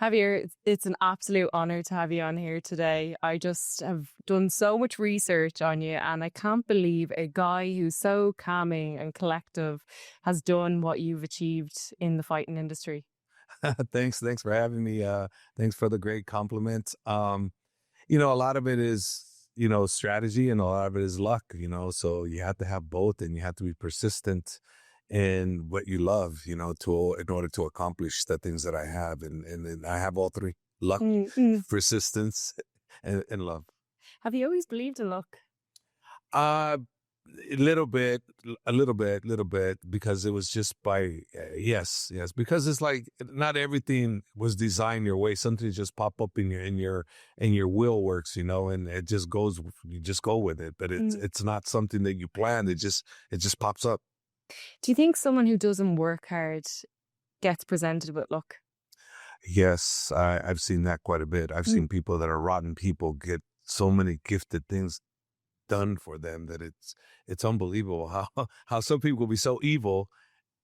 Javier, it's an absolute honor to have you on here today. I just have done so much research on you, and I can't believe a guy who's so calming and collective has done what you've achieved in the fighting industry. Thanks for having me. Thanks for the great compliment. A lot of it is, strategy and a lot of it is luck, so you have to have both and you have to be persistent in what you love, in order to accomplish the things that I have. And I have all three: luck, Mm, mm. persistence, and love. Have you always believed in luck? Uh, a little bit, because it was just yes, because it's like not everything was designed your way. Something just pop up in your will works, and it just goes. You just go with it, but it's Mm. it's not something that you planned. It just pops up. Do you think someone who doesn't work hard gets presented with luck? Yes, I've seen that quite a bit. I've Mm. seen people that are rotten people get so many gifted things done for them that it's unbelievable how some people will be so evil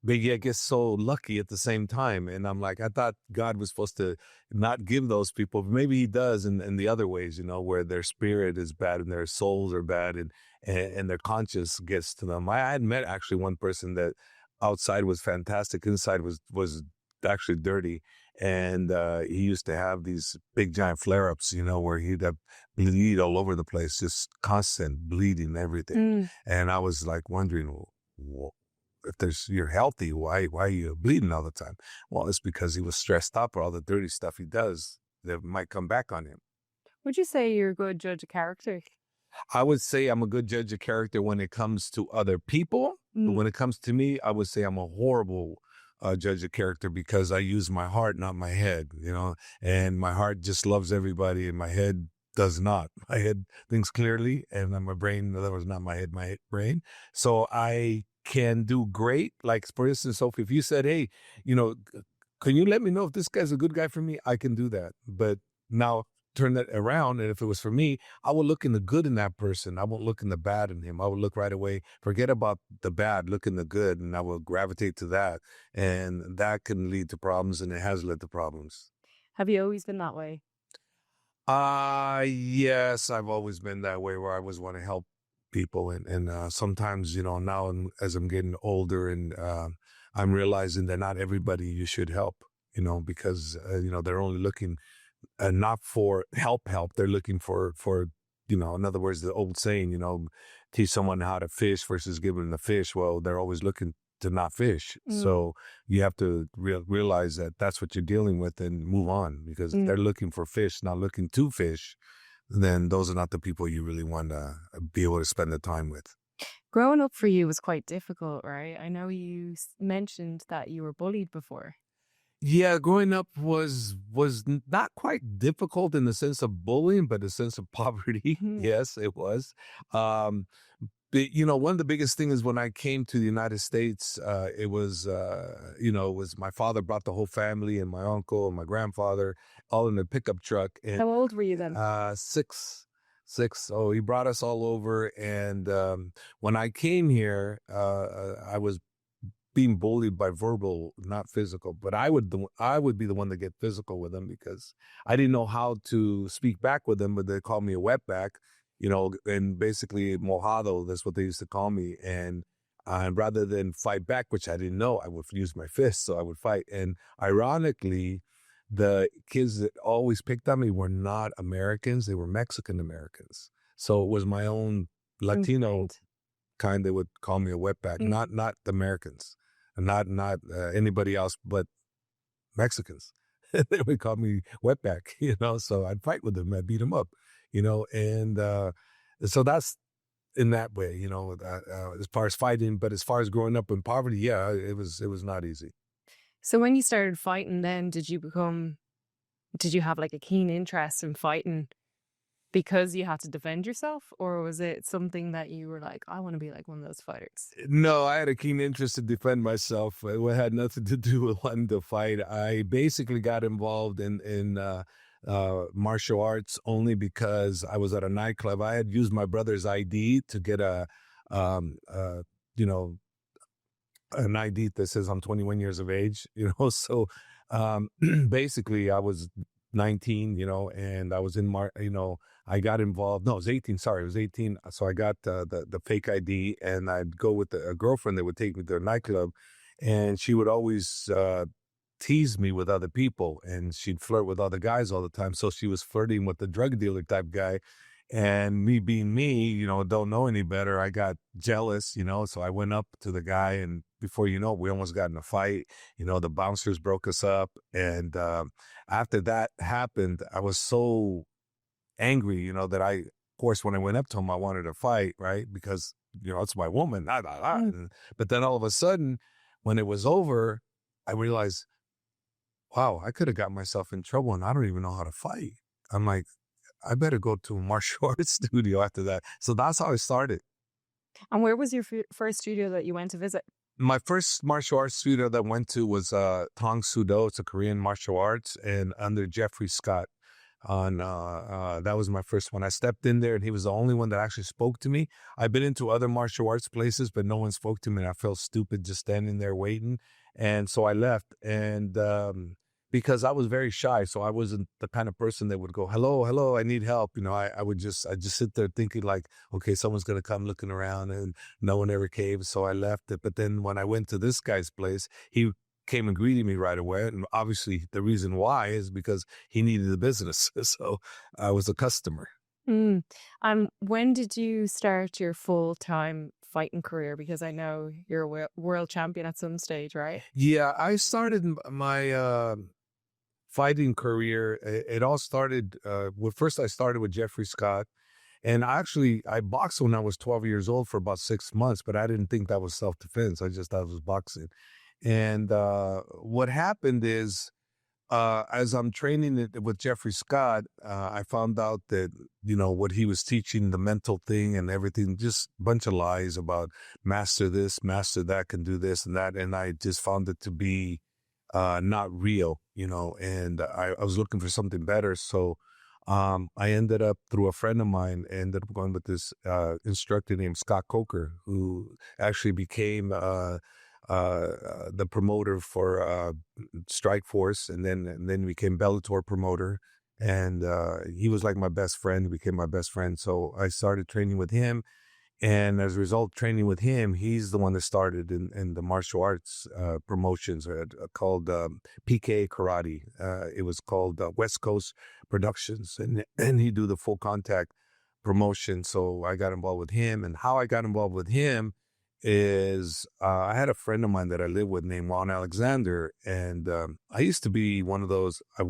but yet get so lucky at the same time. And I'm like, I thought God was supposed to not give those people, but maybe he does in the other ways, where their spirit is bad and their souls are bad, and their conscience gets to them. I had met actually one person that outside was fantastic, inside was actually dirty. And he used to have these big giant flare-ups, where he'd have bleed all over the place, just constant bleeding, everything. Mm. And I was like wondering, if you're healthy, why are you bleeding all the time? Well, it's because he was stressed up, or all the dirty stuff he does that might come back on him. Would you say you're a good judge of character? I would say I'm a good judge of character when it comes to other people, but Mm. when it comes to me, I would say I'm a horrible judge of character, because I use my heart, not my head, and my heart just loves everybody, and my head does not. My head thinks clearly, and then my brain, in other words, not my head, brain. So I can do great. Like, for instance, Sophie, if you said, hey, can you let me know if this guy's a good guy for me? I can do that. But now turn that around, and if it was for me, I would look in the good in that person. I won't look in the bad in him. I would look right away, forget about the bad, look in the good, and I will gravitate to that. And that can lead to problems, and it has led to problems. Have you always been that way? Yes, I've always been that way, where I always want to help people. And sometimes, now as I'm getting older, and I'm realizing that not everybody you should help, because, they're only looking not for help. They're looking for, in other words, the old saying, teach someone how to fish versus give them the fish. Well, they're always looking to not fish. Mm. So you have to realize that that's what you're dealing with and move on, because if Mm. they're looking for fish, not looking to fish, then those are not the people you really want to be able to spend the time with. Growing up for you was quite difficult, right? I know you mentioned that you were bullied before. Yeah, growing up was not quite difficult in the sense of bullying, but the sense of poverty. Mhm. Yes, it was. Um, but, one of the biggest things is when I came to the United States, it was my father brought the whole family, and my uncle and my grandfather all in a pickup truck. And How old were you then? six, six. So he brought us all over, and when I came here, I was being bullied by verbal, not physical. But I would be the one to get physical with them, because I didn't know how to speak back with them. But they called me a wetback, and basically mojado. That's what they used to call me. And rather than fight back, which I didn't know, I would use my fists. So I would fight. And ironically, the kids that always picked on me were not Americans; they were Mexican Americans. So it was my own Latino Ingrained. kind that would call me a wetback, Mm. not Americans, and not anybody else but Mexicans. They would call me wetback, so I'd fight with them. I'd beat them up, and so that's in that way, as far as fighting. But as far as growing up in poverty, yeah, it was not easy. So when you started fighting then, did you have like a keen interest in fighting because you had to defend yourself? Or was it something that you were like, I want to be like one of those fighters? No, I had a keen interest to defend myself. It had nothing to do with wanting to fight. I basically got involved in martial arts only because I was at a nightclub. I had used my brother's ID to get um, uh, you know, an ID that says I'm 21 years of age, so Basically, I was 19, and I was I got involved. No, I was 18. Sorry, I was 18. So I got the fake ID, and I'd go with a girlfriend that would take me to a nightclub, and she would always tease me with other people, and she'd flirt with other guys all the time. So she was flirting with the drug dealer type guy. And me being me, don't know any better, I got jealous, so I went up to the guy, and before you know it, we almost got in a fight. The bouncers broke us up. And after that happened, I was so angry, that of course, when I went up to him, I wanted to fight, right? Because, it's my woman. But then all of a sudden, when it was over, I realized, wow, I could have got myself in trouble and I don't even know how to fight. I'm like, I better go to a martial arts studio after that. So that's how I started. And where was your first studio that you went to visit? My first martial arts studio that I went to was Tong Sudo. It's a Korean martial arts, and under Jeffrey Scott. That was my first one. I stepped in there, and he was the only one that actually spoke to me. I've been into other martial arts places, but no one spoke to me, and I felt stupid just standing there waiting. And so I left, and because I was very shy, so I wasn't the kind of person that would go, hello, I need help. I just sit there thinking like, okay, someone's gonna come looking around, and no one ever came. So I left it. But then when I went to this guy's place, he came and greeted me right away. And obviously the reason why is because he needed the business. So I was a customer. Mm. When did you start your full-time fighting career? Because I know you're a world champion at some stage, right? Yeah, I started my fighting career. It all started, first I started with Jeffrey Scott. And I boxed when I was 12 years old for about 6 months, but I didn't think that was self-defense. I just thought it was boxing. And what happened is, as I'm training with Jeffrey Scott, I found out that, what he was teaching, the mental thing and everything, just a bunch of lies about master this, master that, can do this and that. And I just found it to be not real, and I was looking for something better. So I ended up, through a friend of mine, ended up going with this instructor named Scott Coker, who actually became the promoter for Strike Force, and then became Bellator promoter. And he was like my best friend, became my best friend. So I started training with him. And as a result, training with him, he's the one that started in the martial arts promotions called PK Karate. It was called West Coast Productions, and he do the full contact promotion. So I got involved with him. And how I got involved with him is I had a friend of mine that I lived with named Juan Alexander. And I used to be one of those, I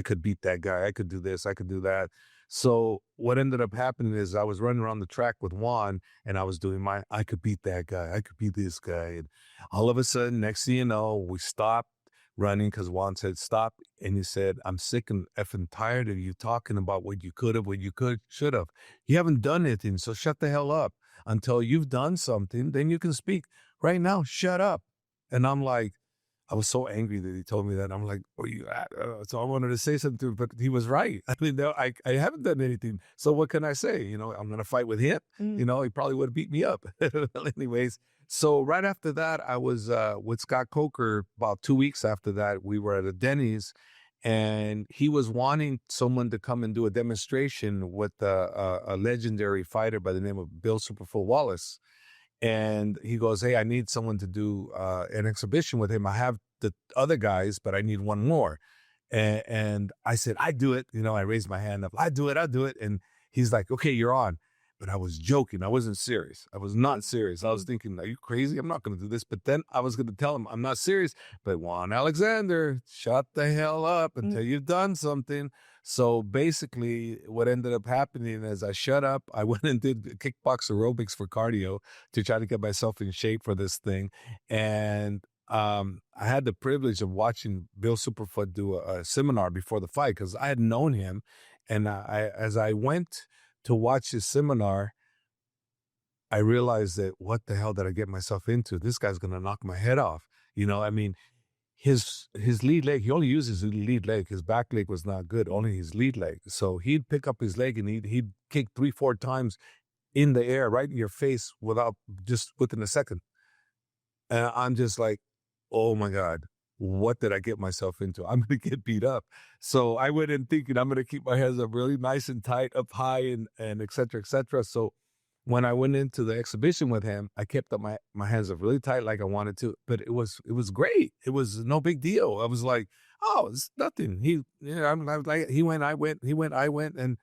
could beat that guy. I could do this. I could do that. So what ended up happening is I was running around the track with Juan, and I was doing I could beat that guy. I could beat this guy. And all of a sudden, next thing you know, we stopped running because Juan said, stop. And he said, I'm sick and effing tired of you talking about what you could have, should have. You haven't done anything. So shut the hell up until you've done something. Then you can speak. Right now, shut up. And I'm like, I was so angry that he told me that. I'm like, oh, so I wanted to say something to him, but he was right. I mean, no, I haven't done anything. So what can I say? I'm going to fight with him. He probably would have beat me up. Anyways, so right after that, I was with Scott Coker. About 2 weeks after that, we were at a Denny's, and he was wanting someone to come and do a demonstration with a legendary fighter by the name of Bill Superfoot Wallace. And he goes, hey, I need someone to do an exhibition with him. I have the other guys, but I need one more. And I said, I do it. I raised my hand up. I'll do it. And he's like, okay, you're on. But I was joking. I wasn't serious. I was not serious. I was thinking, are you crazy? I'm not going to do this. But then I was going to tell him I'm not serious. But Juan Alexander, shut the hell up until you've done something. So basically what ended up happening is I shut up. I went and did kickbox aerobics for cardio to try to get myself in shape for this thing. And I had the privilege of watching Bill Superfoot do a seminar before the fight because I had known him. And as I went to watch his seminar, I realized that what the hell did I get myself into? This guy's going to knock my head off. I mean, his lead leg, he only uses his lead leg. His back leg was not good, only his lead leg. So he'd pick up his leg and he'd kick 3-4 times in the air, right in your face within a second. And I'm just like, oh my God. what did I get myself into? I'm going to get beat up. So I went in thinking I'm going to keep my hands up really nice and tight, up high, and et cetera, et cetera. So when I went into the exhibition with him, I kept up my hands up really tight like I wanted to, but it was great. It was no big deal. I was like, oh, it's nothing. I was like, he went, I went, he went, I went. And,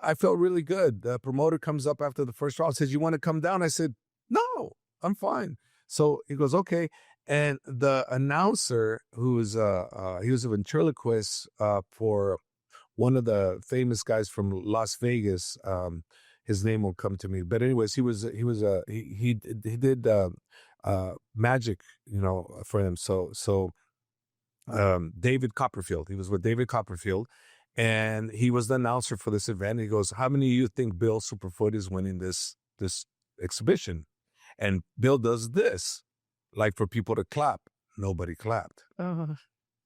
I felt really good. The promoter comes up after the first round, says, you want to come down? I said, no, I'm fine. So he goes, okay. And the announcer, he was a ventriloquist for one of the famous guys from Las Vegas. His name will come to me, but anyways, he did magic, for him. So David Copperfield. He was with David Copperfield, and he was the announcer for this event. He goes, "How many of you think Bill Superfoot is winning this exhibition?" And Bill does this, like for people to clap. Nobody clapped. Oh.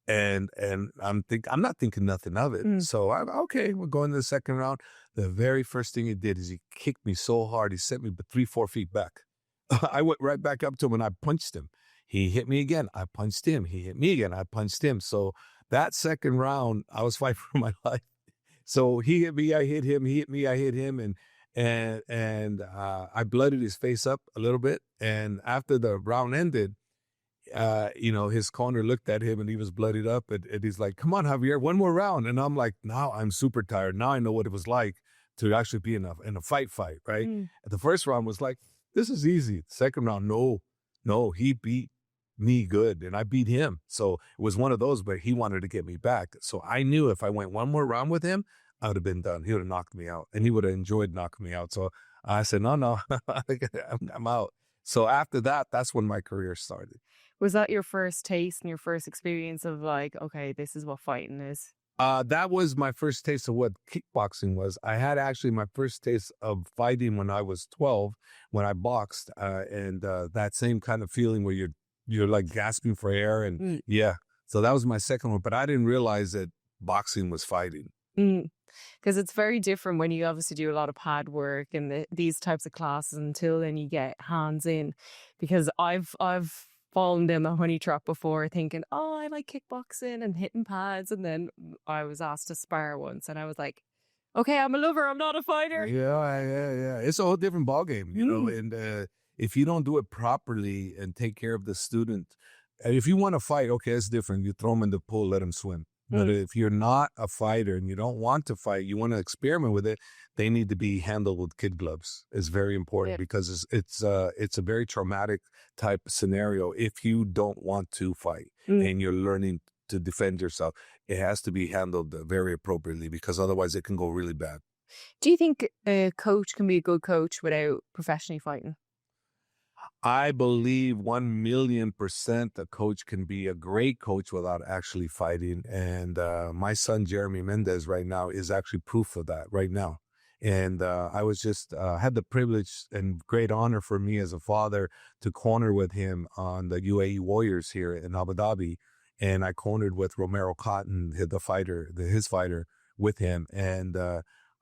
And I'm not thinking nothing of it. So I'm okay. We're going to the second round. The very first thing he did is he kicked me so hard. He sent me 3-4 feet back. I went right back up to him and I punched him. He hit me again. I punched him. He hit me again. I punched him. So that second round, I was fighting for my life. So he hit me. I hit him. He hit me. I hit him. And I blooded his face up a little bit. And after the round ended, his corner looked at him and he was bloodied up and he's like, come on, Javier, one more round. And I'm like, now I'm super tired. Now I know what it was like to actually be in a fight, right? And the first round was like, this is easy. The second round, no, he beat me good and I beat him. So it was one of those, but he wanted to get me back. So I knew if I went one more round with him, I would have been done. He would have knocked me out and he would have enjoyed knocking me out. So I said, no, I'm out. So after that, that's when my career started. Was that your first taste and your first experience of like, okay, this is what fighting is? That was my first taste of what kickboxing was. I had actually my first taste of fighting when I was 12, when I boxed, and that same kind of feeling where you're like gasping for air, and yeah. So that was my second one, but I didn't realize that boxing was fighting. Because it's very different when you obviously do a lot of pad work and these types of classes until then you get hands in. Because I've fallen down the honey trap before thinking, oh, I like kickboxing and hitting pads. And then I was asked to spar once and I was like, okay, I'm a lover. I'm not a fighter. Yeah. It's a whole different ballgame, and if you don't do it properly and take care of the student, and if you want to fight, okay, it's different. You throw them in the pool, let them swim. But if you're not a fighter and you don't want to fight, you want to experiment with it, they need to be handled with kid gloves. It's very important because it's a very traumatic type of scenario if you don't want to fight and you're learning to defend yourself. It has to be handled very appropriately because otherwise it can go really bad. Do you think a coach can be a good coach without professionally fighting? I believe 1,000,000% a coach can be a great coach without actually fighting. And my son, Javier Mendez, right now is actually proof of that right now. And I was just had the privilege and great honor for me as a father to corner with him on the UAE Warriors here in Abu Dhabi. And I cornered with Romero Cotton, his fighter with him. And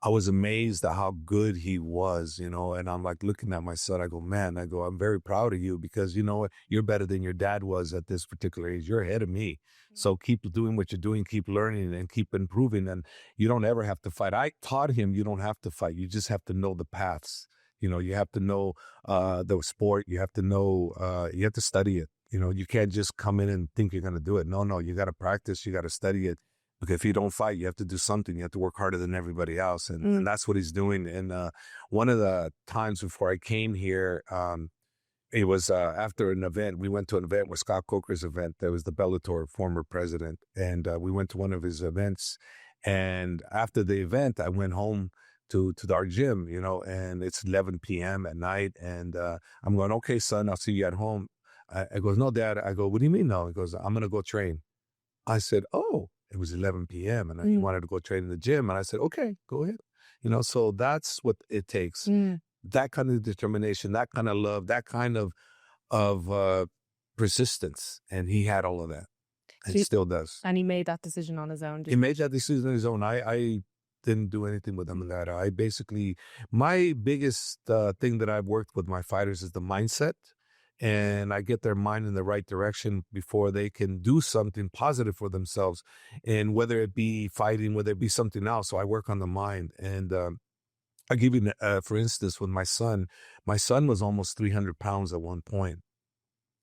I was amazed at how good he was, and I'm like looking at my son. I go, I'm very proud of you because you know what? You're better than your dad was at this particular age. You're ahead of me. So keep doing what you're doing, keep learning and keep improving. And you don't ever have to fight. I taught him you don't have to fight. You just have to know the paths. You have to know the sport. You have to know, you have to study it. You can't just come in and think you're going to do it. No, you got to practice. You got to study it. Because if you don't fight, you have to do something. You have to work harder than everybody else. And that's what he's doing. And one of the times before I came here, it was after an event. We went to an event with Scott Coker's event. There was the Bellator former president. And we went to one of his events. And after the event, I went home to our gym, and it's 11 p.m. at night. And I'm going, okay, son, I'll see you at home. I goes, no, Dad. I go, what do you mean no? He goes, I'm going to go train. I said, oh. It was 11 p.m. and he wanted to go train in the gym. And I said, okay, go ahead. So that's what it takes. That kind of determination, that kind of love, that kind of persistence. And he had all of that. And he still does. And he made that decision on his own. He made that decision on his own. I didn't do anything with him that. My biggest thing that I've worked with my fighters is the mindset. and I get their mind in the right direction before they can do something positive for themselves. And whether it be fighting, whether it be something else. So I work on the mind. And I give you, for instance, with my son was almost 300 pounds at one point.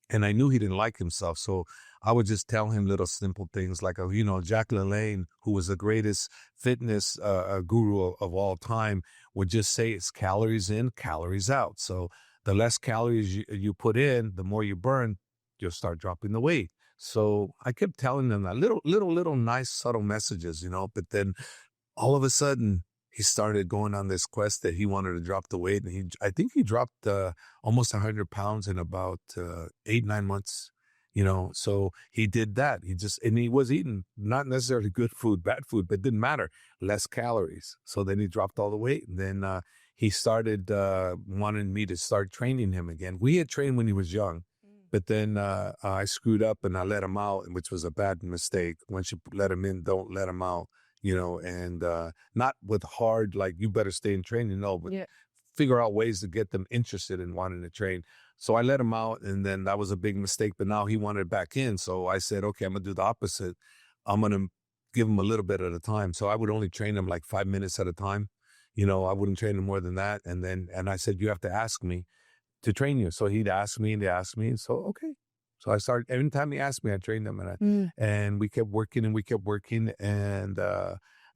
And I knew he didn't like himself. So I would just tell him little simple things like, Jack LaLanne, who was the greatest fitness guru of all time, would just say it's calories in, calories out. So the less calories you put in, the more you burn, you'll start dropping the weight. So I kept telling them that little nice, subtle messages, but then all of a sudden, he started going on this quest that he wanted to drop the weight. And I think he dropped almost 100 pounds in about 8-9 months, so he did that. And he was eating not necessarily good food, bad food, but it didn't matter, less calories. So then he dropped all the weight. And then he started wanting me to start training him again. We had trained when he was young. But then I screwed up and I let him out, which was a bad mistake. Once you let him in, don't let him out. And not with hard, like, you better stay in training, no, but figure out ways to get them interested in wanting to train. So I let him out, and then that was a big mistake, but now he wanted back in. So I said, okay, I'm going to do the opposite. I'm going to give him a little bit at a time. So I would only train him like 5 minutes at a time. I wouldn't train him more than that. And I said, you have to ask me to train you. So he'd ask me, and they asked me. And so, okay. So I started, every time he asked me, I trained him, and we kept working and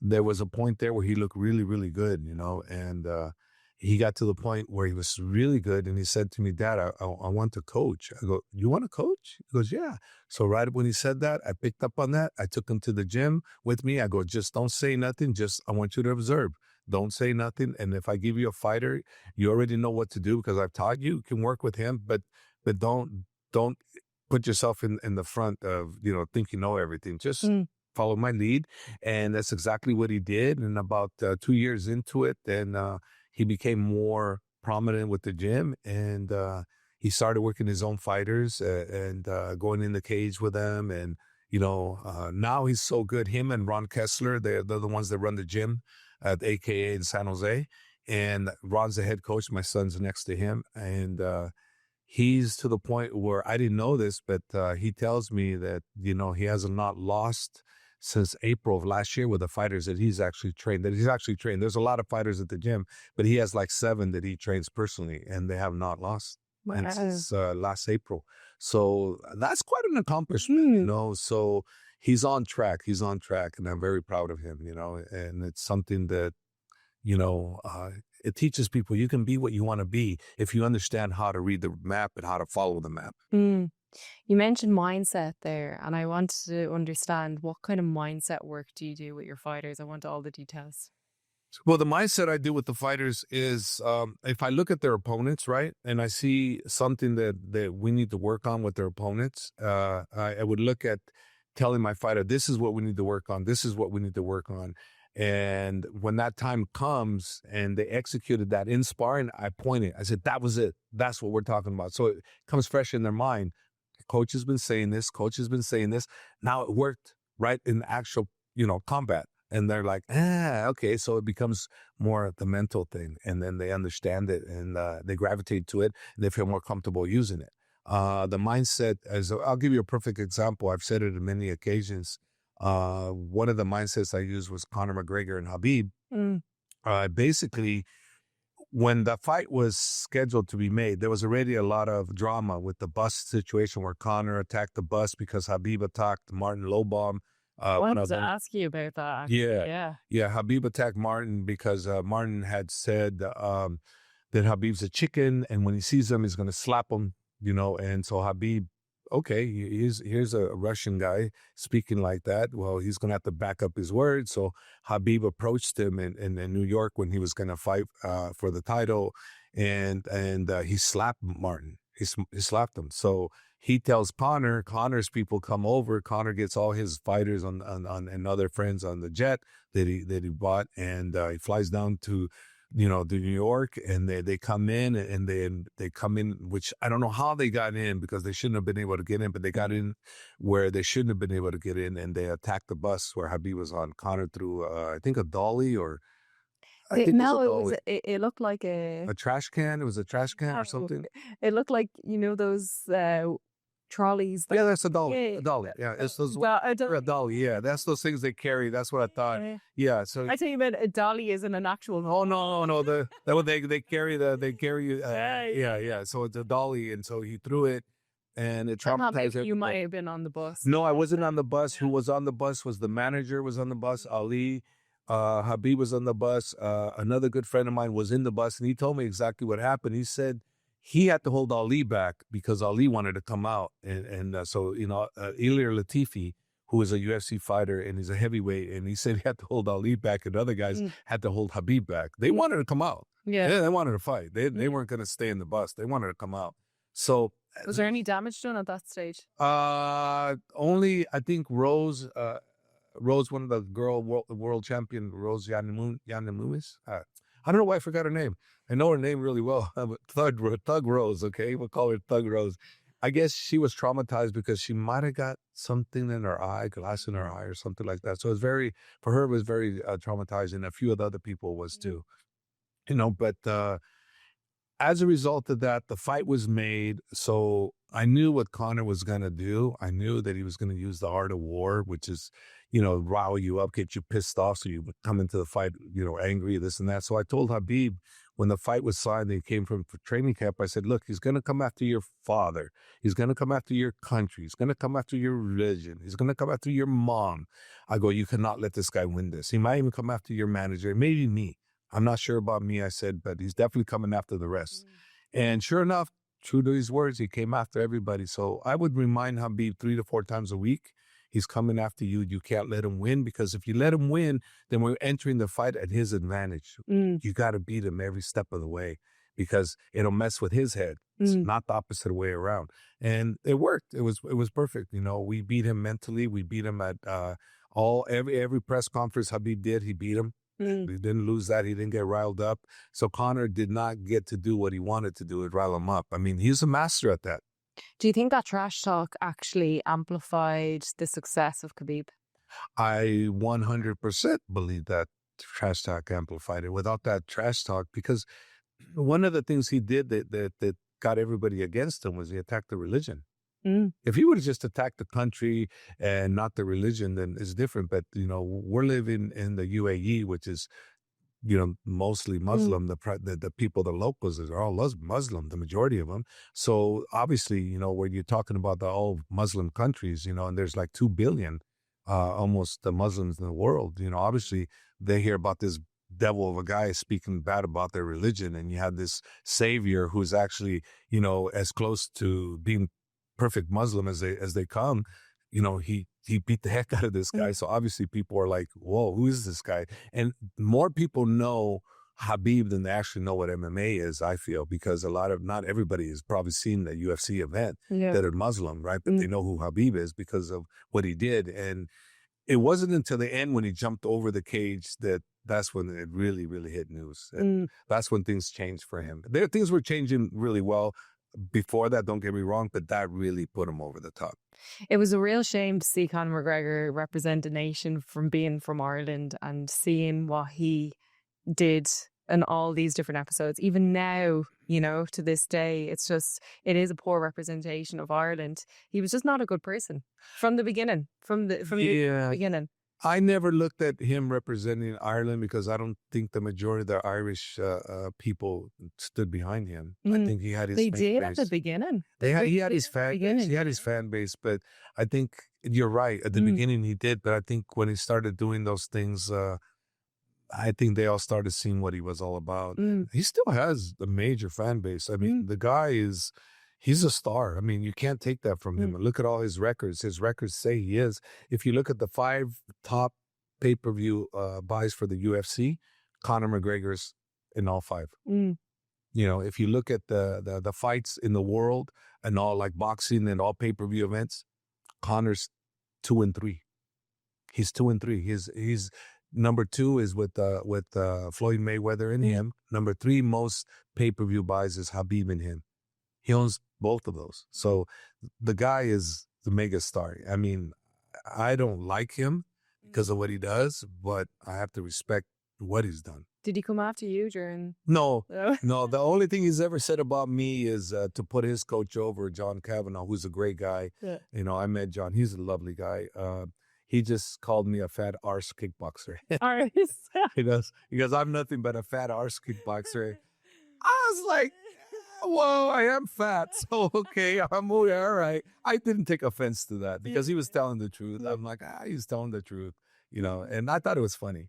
there was a point there where he looked really, really good, and he got to the point where he was really good, and he said to me, Dad, I want to coach. I go, you want to coach? He goes, yeah. So right when he said that, I picked up on that. I took him to the gym with me. I go, just don't say nothing. I want you to observe. Don't say nothing. And if I give you a fighter, you already know what to do because I've taught you. You can work with him, but don't put yourself in the front of, think you know everything. Just follow my lead. And that's exactly what he did. And about 2 years into it, then he became more prominent with the gym. And he started working his own fighters and going in the cage with them. And, now he's so good. Him and Ron Kessler, they're the ones that run the gym at AKA in San Jose. And Ron's the head coach. My son's next to him. And he's to the point where I didn't know this, but he tells me that, he has not lost since April of last year with the fighters that he's actually trained. There's a lot of fighters at the gym, but he has like 7 that he trains personally, and they have not lost. Wow. And since last April. So that's quite an accomplishment, So he's on track. And I'm very proud of him, and it's something that, it teaches people you can be what you want to be if you understand how to read the map and how to follow the map. You mentioned mindset there, and I want to understand what kind of mindset work do you do with your fighters? I want all the details. Well, the mindset I do with the fighters is if I look at their opponents, right, and I see something that we need to work on with their opponents, I would look at telling my fighter, this is what we need to work on. This is what we need to work on. And when that time comes and they executed that in sparring, I pointed. I said, that was it. That's what we're talking about. So it comes fresh in their mind. Coach has been saying this. Coach has been saying this. Now it worked right in actual, combat. And they're like, okay. So it becomes more the mental thing. And then they understand it and they gravitate to it. And they feel more comfortable using it. The mindset, I'll give you a perfect example. I've said it on many occasions. One of the mindsets I used was Conor McGregor and Habib. Basically, when the fight was scheduled to be made, there was already a lot of drama with the bus situation where Conor attacked the bus because Habib attacked Martin Lowbaum. I wanted to ask you about that. Yeah. Habib attacked Martin because Martin had said that Habib's a chicken, and when he sees him, he's going to slap him, and so Habib, okay, here's a Russian guy speaking like that. Well, he's going to have to back up his words. So Habib approached him in New York when he was going to fight for the title, and he slapped Martin. He slapped him. So he tells Conor's people come over. Conor gets all his fighters and other friends on the jet that he bought, and he flies down to to New York, and they come in, and they come in, which I don't know how they got in because they shouldn't have been able to get in, but they got in where they shouldn't have been able to get in, and they attacked the bus where Habib was on. Conor threw, I think, a dolly or I think No, it it was was. It looked like a trash can. It was a trash can or no, something. it looked like those trolleys. Yeah, that's a dolly. Yeah, A dolly. Yeah, it's those. I don't. A dolly. Yeah, that's those things they carry. That's what I thought. Yeah. So. I think you meant a dolly isn't an actual. Oh no. That what they carry they carry you. Yeah. So it's a dolly, and so he threw it, and it traumatized him. You might have been on the bus. No, I wasn't on the bus. Who was on the bus was the manager was on the bus. Ali, Habib was on the bus. Another good friend of mine was in the bus, and he told me exactly what happened. He said he had to hold Ali back because Ali wanted to come out, and so Ilir Latifi, who is a UFC fighter and he's a heavyweight, and he said he had to hold Ali back, and other guys had to hold Habib back. They wanted to come out. Yeah, they wanted to fight. They weren't going to stay in the bus. They wanted to come out. So. Was there any damage done at that stage? Only I think Rose, one of the world champion, Rose Yanamuis. I don't know why I forgot her name. I know her name really well. Thug Rose, okay? We'll call her Thug Rose. I guess she was traumatized because she might have got something in her eye, glass in her eye or something like that. So for her, it was very traumatizing. A few of the other people was too. But as a result of that, the fight was made. So I knew what Conor was going to do. I knew that he was going to use the art of war, which is, rile you up, get you pissed off. So you would come into the fight, angry, this and that. So I told Habib when the fight was signed, they came from training camp. I said, look, he's going to come after your father. He's going to come after your country. He's going to come after your religion. He's going to come after your mom. I go, you cannot let this guy win this. He might even come after your manager, maybe me. I'm not sure about me, I said, but he's definitely coming after the rest. And sure enough, true to his words, he came after everybody. So I would remind Habib 3 to 4 times a week, he's coming after you. You can't let him win, because if you let him win, then we're entering the fight at his advantage. You got to beat him every step of the way, because it'll mess with his head. It's not the opposite way around. And it worked. It was perfect. We beat him mentally. We beat him at every press conference Habib did, he beat him. He didn't lose that. He didn't get riled up. So Conor did not get to do what he wanted to do, rile him up. I mean, he's a master at that. Do you think that trash talk actually amplified the success of Khabib? I 100% believe that trash talk amplified it. Without that trash talk, because one of the things he did that got everybody against him was he attacked the religion. If he would have just attacked the country and not the religion, then it's different. But, we're living in the UAE, which is, mostly Muslim. The people, the locals are all Muslim, the majority of them. So obviously, when you're talking about the all Muslim countries, and there's like 2 billion, almost the Muslims in the world, obviously they hear about this devil of a guy speaking bad about their religion. And you have this savior who's actually, as close to being perfect Muslim as they come, he beat the heck out of this guy. So obviously people are like, whoa, who is this guy? And more people know Habib than they actually know what MMA is, I feel, because not everybody has probably seen the UFC event that are Muslim, right? But they know who Habib is because of what he did. And it wasn't until the end when he jumped over the cage that's when it really, really hit news. And that's when things changed for him. Things were changing really well before that, don't get me wrong, but that really put him over the top. It was a real shame to see Conor McGregor represent a nation from being from Ireland and seeing what he did in all these different episodes. Even now, to this day, it is a poor representation of Ireland. He was just not a good person from the beginning, from the beginning. I never looked at him representing Ireland because I don't think the majority of the Irish people stood behind him. I think he had his They did base. at the beginning. He had his fan base. He had his fan base, but I think you're right. At the beginning he did, but I think when he started doing those things, I think they all started seeing what he was all about. He still has a major fan base. I mean, the guy he's a star. I mean, you can't take that from him. Look at all his records. His records say he is. If you look at the 5 top pay-per-view buys for the UFC, Conor McGregor's in all 5. If you look at the fights in the world and all like boxing and all pay-per-view events, Conor's 2 and 3. He's 2 and 3. He's number 2 is with Floyd Mayweather and him. Number 3 most pay-per-view buys is Habib and him. He owns both of those. So the guy is the mega star. I mean, I don't like him because of what he does, but I have to respect what he's done. Did he come after you during? No, Oh. no. The only thing he's ever said about me is to put his coach over, John Kavanaugh, who's a great guy. Yeah. You know, I met John. He's a lovely guy. He just called me a fat arse kickboxer. Arse. He does. He goes, I'm nothing but a fat arse kickboxer. I was like, whoa, I am fat. So, okay, I'm all right. I didn't take offense to that because he was telling the truth. I'm like, he's telling the truth, you know, and I thought it was funny.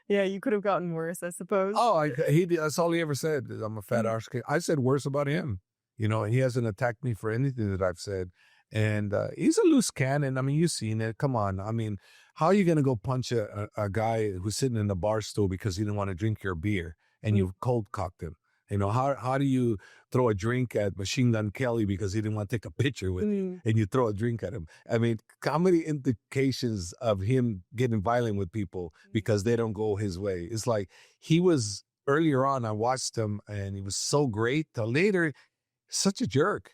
Yeah, you could have gotten worse, I suppose. Oh, that's all he ever said. Is I'm a fat arse kick. I said worse about him. You know, he hasn't attacked me for anything that I've said. And he's a loose cannon. I mean, you've seen it. Come on. I mean, how are you going to go punch a guy who's sitting in the bar stool because he didn't want to drink your beer and you cold cocked him? You know, how do you throw a drink at Machine Gun Kelly because he didn't want to take a picture with you and you throw a drink at him? I mean, how many indications of him getting violent with people because they don't go his way? It's like he was earlier on, I watched him and he was so great. Till later, such a jerk.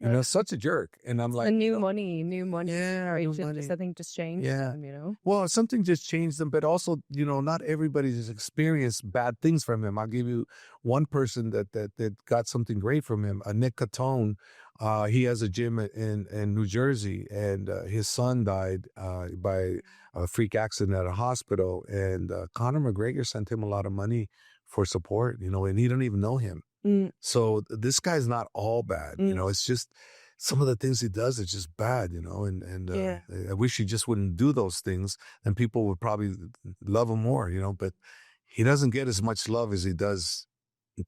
You know, such a jerk. And I'm like, the new money. Yeah, It just, I think, just changed him, you know? Well, something just changed him, but also, you know, not everybody has experienced bad things from him. I'll give you one person that got something great from him, Nick Cotton. He has a gym in New Jersey, and his son died by a freak accident at a hospital. And Conor McGregor sent him a lot of money for support, you know, and he didn't even know him. So this guy's not all bad, you know, it's just some of the things he does is just bad, you know, and I wish he just wouldn't do those things and people would probably love him more, you know, but he doesn't get as much love as he does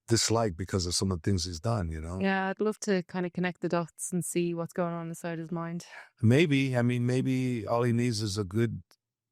dislike because of some of the things he's done, you know. Yeah, I'd love to kind of connect the dots and see what's going on inside his mind. Maybe all he needs is a good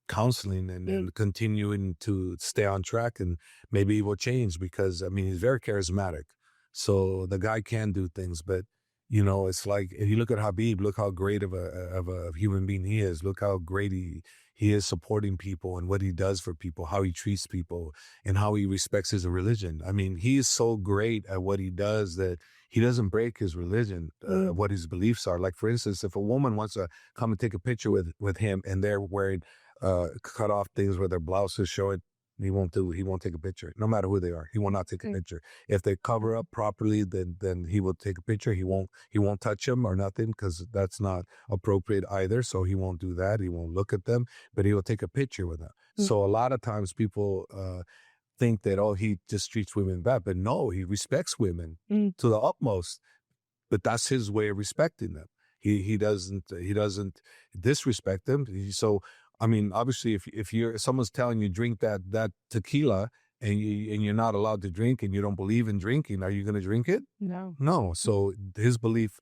counseling and continuing to stay on track, and maybe he will change because, I mean, he's very charismatic. So the guy can do things, but, you know, it's like, if you look at Habib, look how great of a human being he is. Look how great he is supporting people and what he does for people, how he treats people and how he respects his religion. I mean, he is so great at what he does that he doesn't break his religion, what his beliefs are. Like, for instance, if a woman wants to come and take a picture with him and they're wearing cut off things where their blouse is showing, he won't take a picture, no matter who they are. He will not take a picture. If they cover up properly, then he will take a picture. He won't touch them or nothing because that's not appropriate either. So he won't do that. He won't look at them, but he will take a picture with them. So a lot of times people think that, oh, he just treats women bad, but no, he respects women to the utmost. But that's his way of respecting them. He doesn't disrespect them. So, I mean, obviously, if someone's telling you drink that tequila and you're not allowed to drink and you don't believe in drinking, are you going to drink it? No. So his belief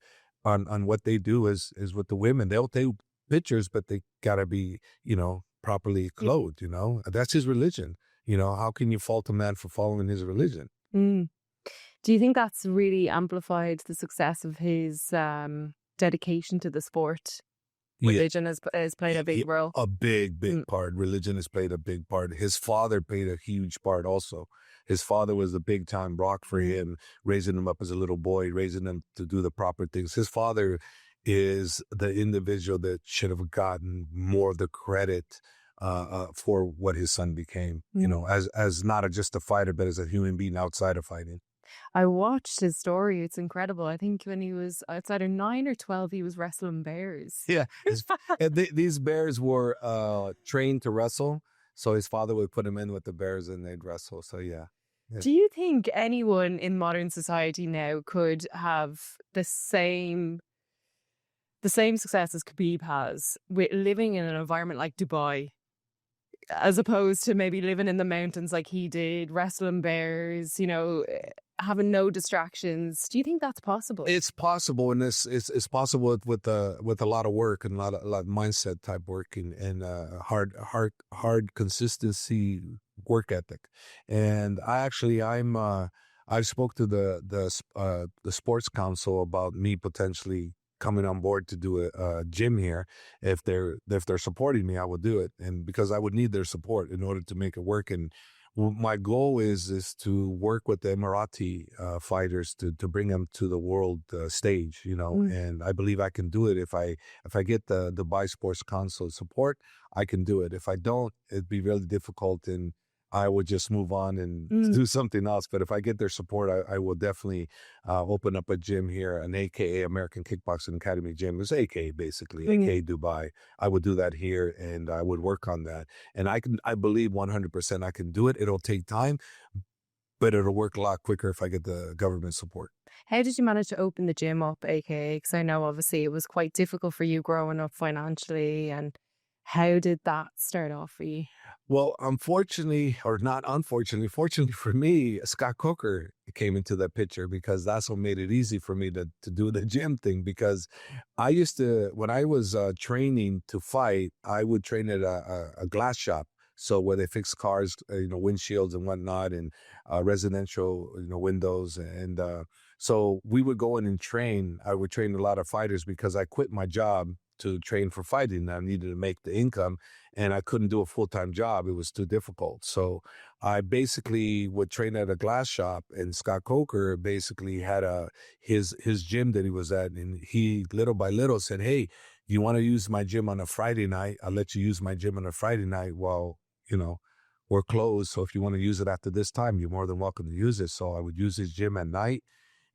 on what they do is with the women. They'll take pictures, but they gotta be, you know, properly clothed. You know, that's his religion. You know, how can you fault a man for following his religion? Do you think that's really amplified the success of his dedication to the sport? Religion has played a big role. A big part. Religion has played a big part. His father played a huge part also. His father was a big time rock for him, raising him up as a little boy, raising him to do the proper things. His father is the individual that should have gotten more of the credit for what his son became, you know, as not just a fighter, but as a human being outside of fighting. I watched his story. It's incredible. I think when he was, it's either 9 or 12, he was wrestling bears. Yeah. These bears were trained to wrestle. So his father would put him in with the bears and they'd wrestle. So, yeah. Do you think anyone in modern society now could have the same success as Khabib has with living in an environment like Dubai, as opposed to maybe living in the mountains like he did, wrestling bears, you know, having no distractions? Do you think that's possible? It's possible, and it's possible with a lot of work and a lot of mindset type work and hard consistency work ethic. And I've spoke to the sports council about me potentially coming on board to do a gym here. If they're supporting me, I will do it, and because I would need their support in order to make it work. And my goal is to work with the Emirati fighters to bring them to the world stage, you know. And I believe I can do it if I get the Dubai Sports Council support. I can do it. If I don't, it'd be really difficult. And I would just move on and do something else. But if I get their support, I will definitely open up a gym here, an AKA American Kickboxing Academy gym. It's AKA basically, AKA Dubai. I would do that here and I would work on that. And I believe 100% I can do it. It'll take time, but it'll work a lot quicker if I get the government support. How did you manage to open the gym up, AKA? Because I know obviously it was quite difficult for you growing up financially. And how did that start off for you? Well, unfortunately, or not unfortunately, fortunately for me, Scott Coker came into the picture because that's what made it easy for me to do the gym thing. Because I used to, when I was training to fight, I would train at a glass shop. So where they fix cars, windshields and whatnot, and residential, windows. And so we would go in and train. I would train a lot of fighters because I quit my job to train for fighting. I needed to make the income and I couldn't do a full-time job. It was too difficult. So I basically would train at a glass shop, and Scott Coker basically had his gym that he was at. And he little by little said, "Hey, you want to use my gym on a Friday night? I'll let you use my gym on a Friday night while, we're closed. So if you want to use it after this time, you're more than welcome to use it." So I would use his gym at night,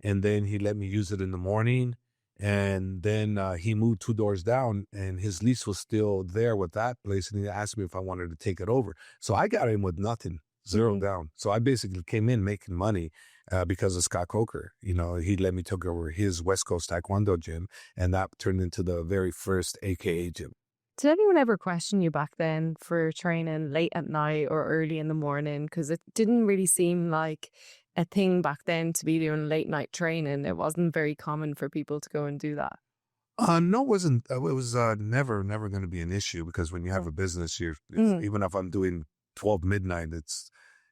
and then he let me use it in the morning. And then he moved 2 doors down and his lease was still there with that place. And he asked me if I wanted to take it over. So I got in with nothing, zero down. So I basically came in making money because of Scott Coker. He let me take over his West Coast Taekwondo gym, and that turned into the very first AKA gym. Did anyone ever question you back then for training late at night or early in the morning? Because it didn't really seem like a thing back then to be doing late night training. It wasn't very common for people to go and do that. No, it wasn't. It was never going to be an issue because when you have a business, even if I'm doing 12 midnight, it's,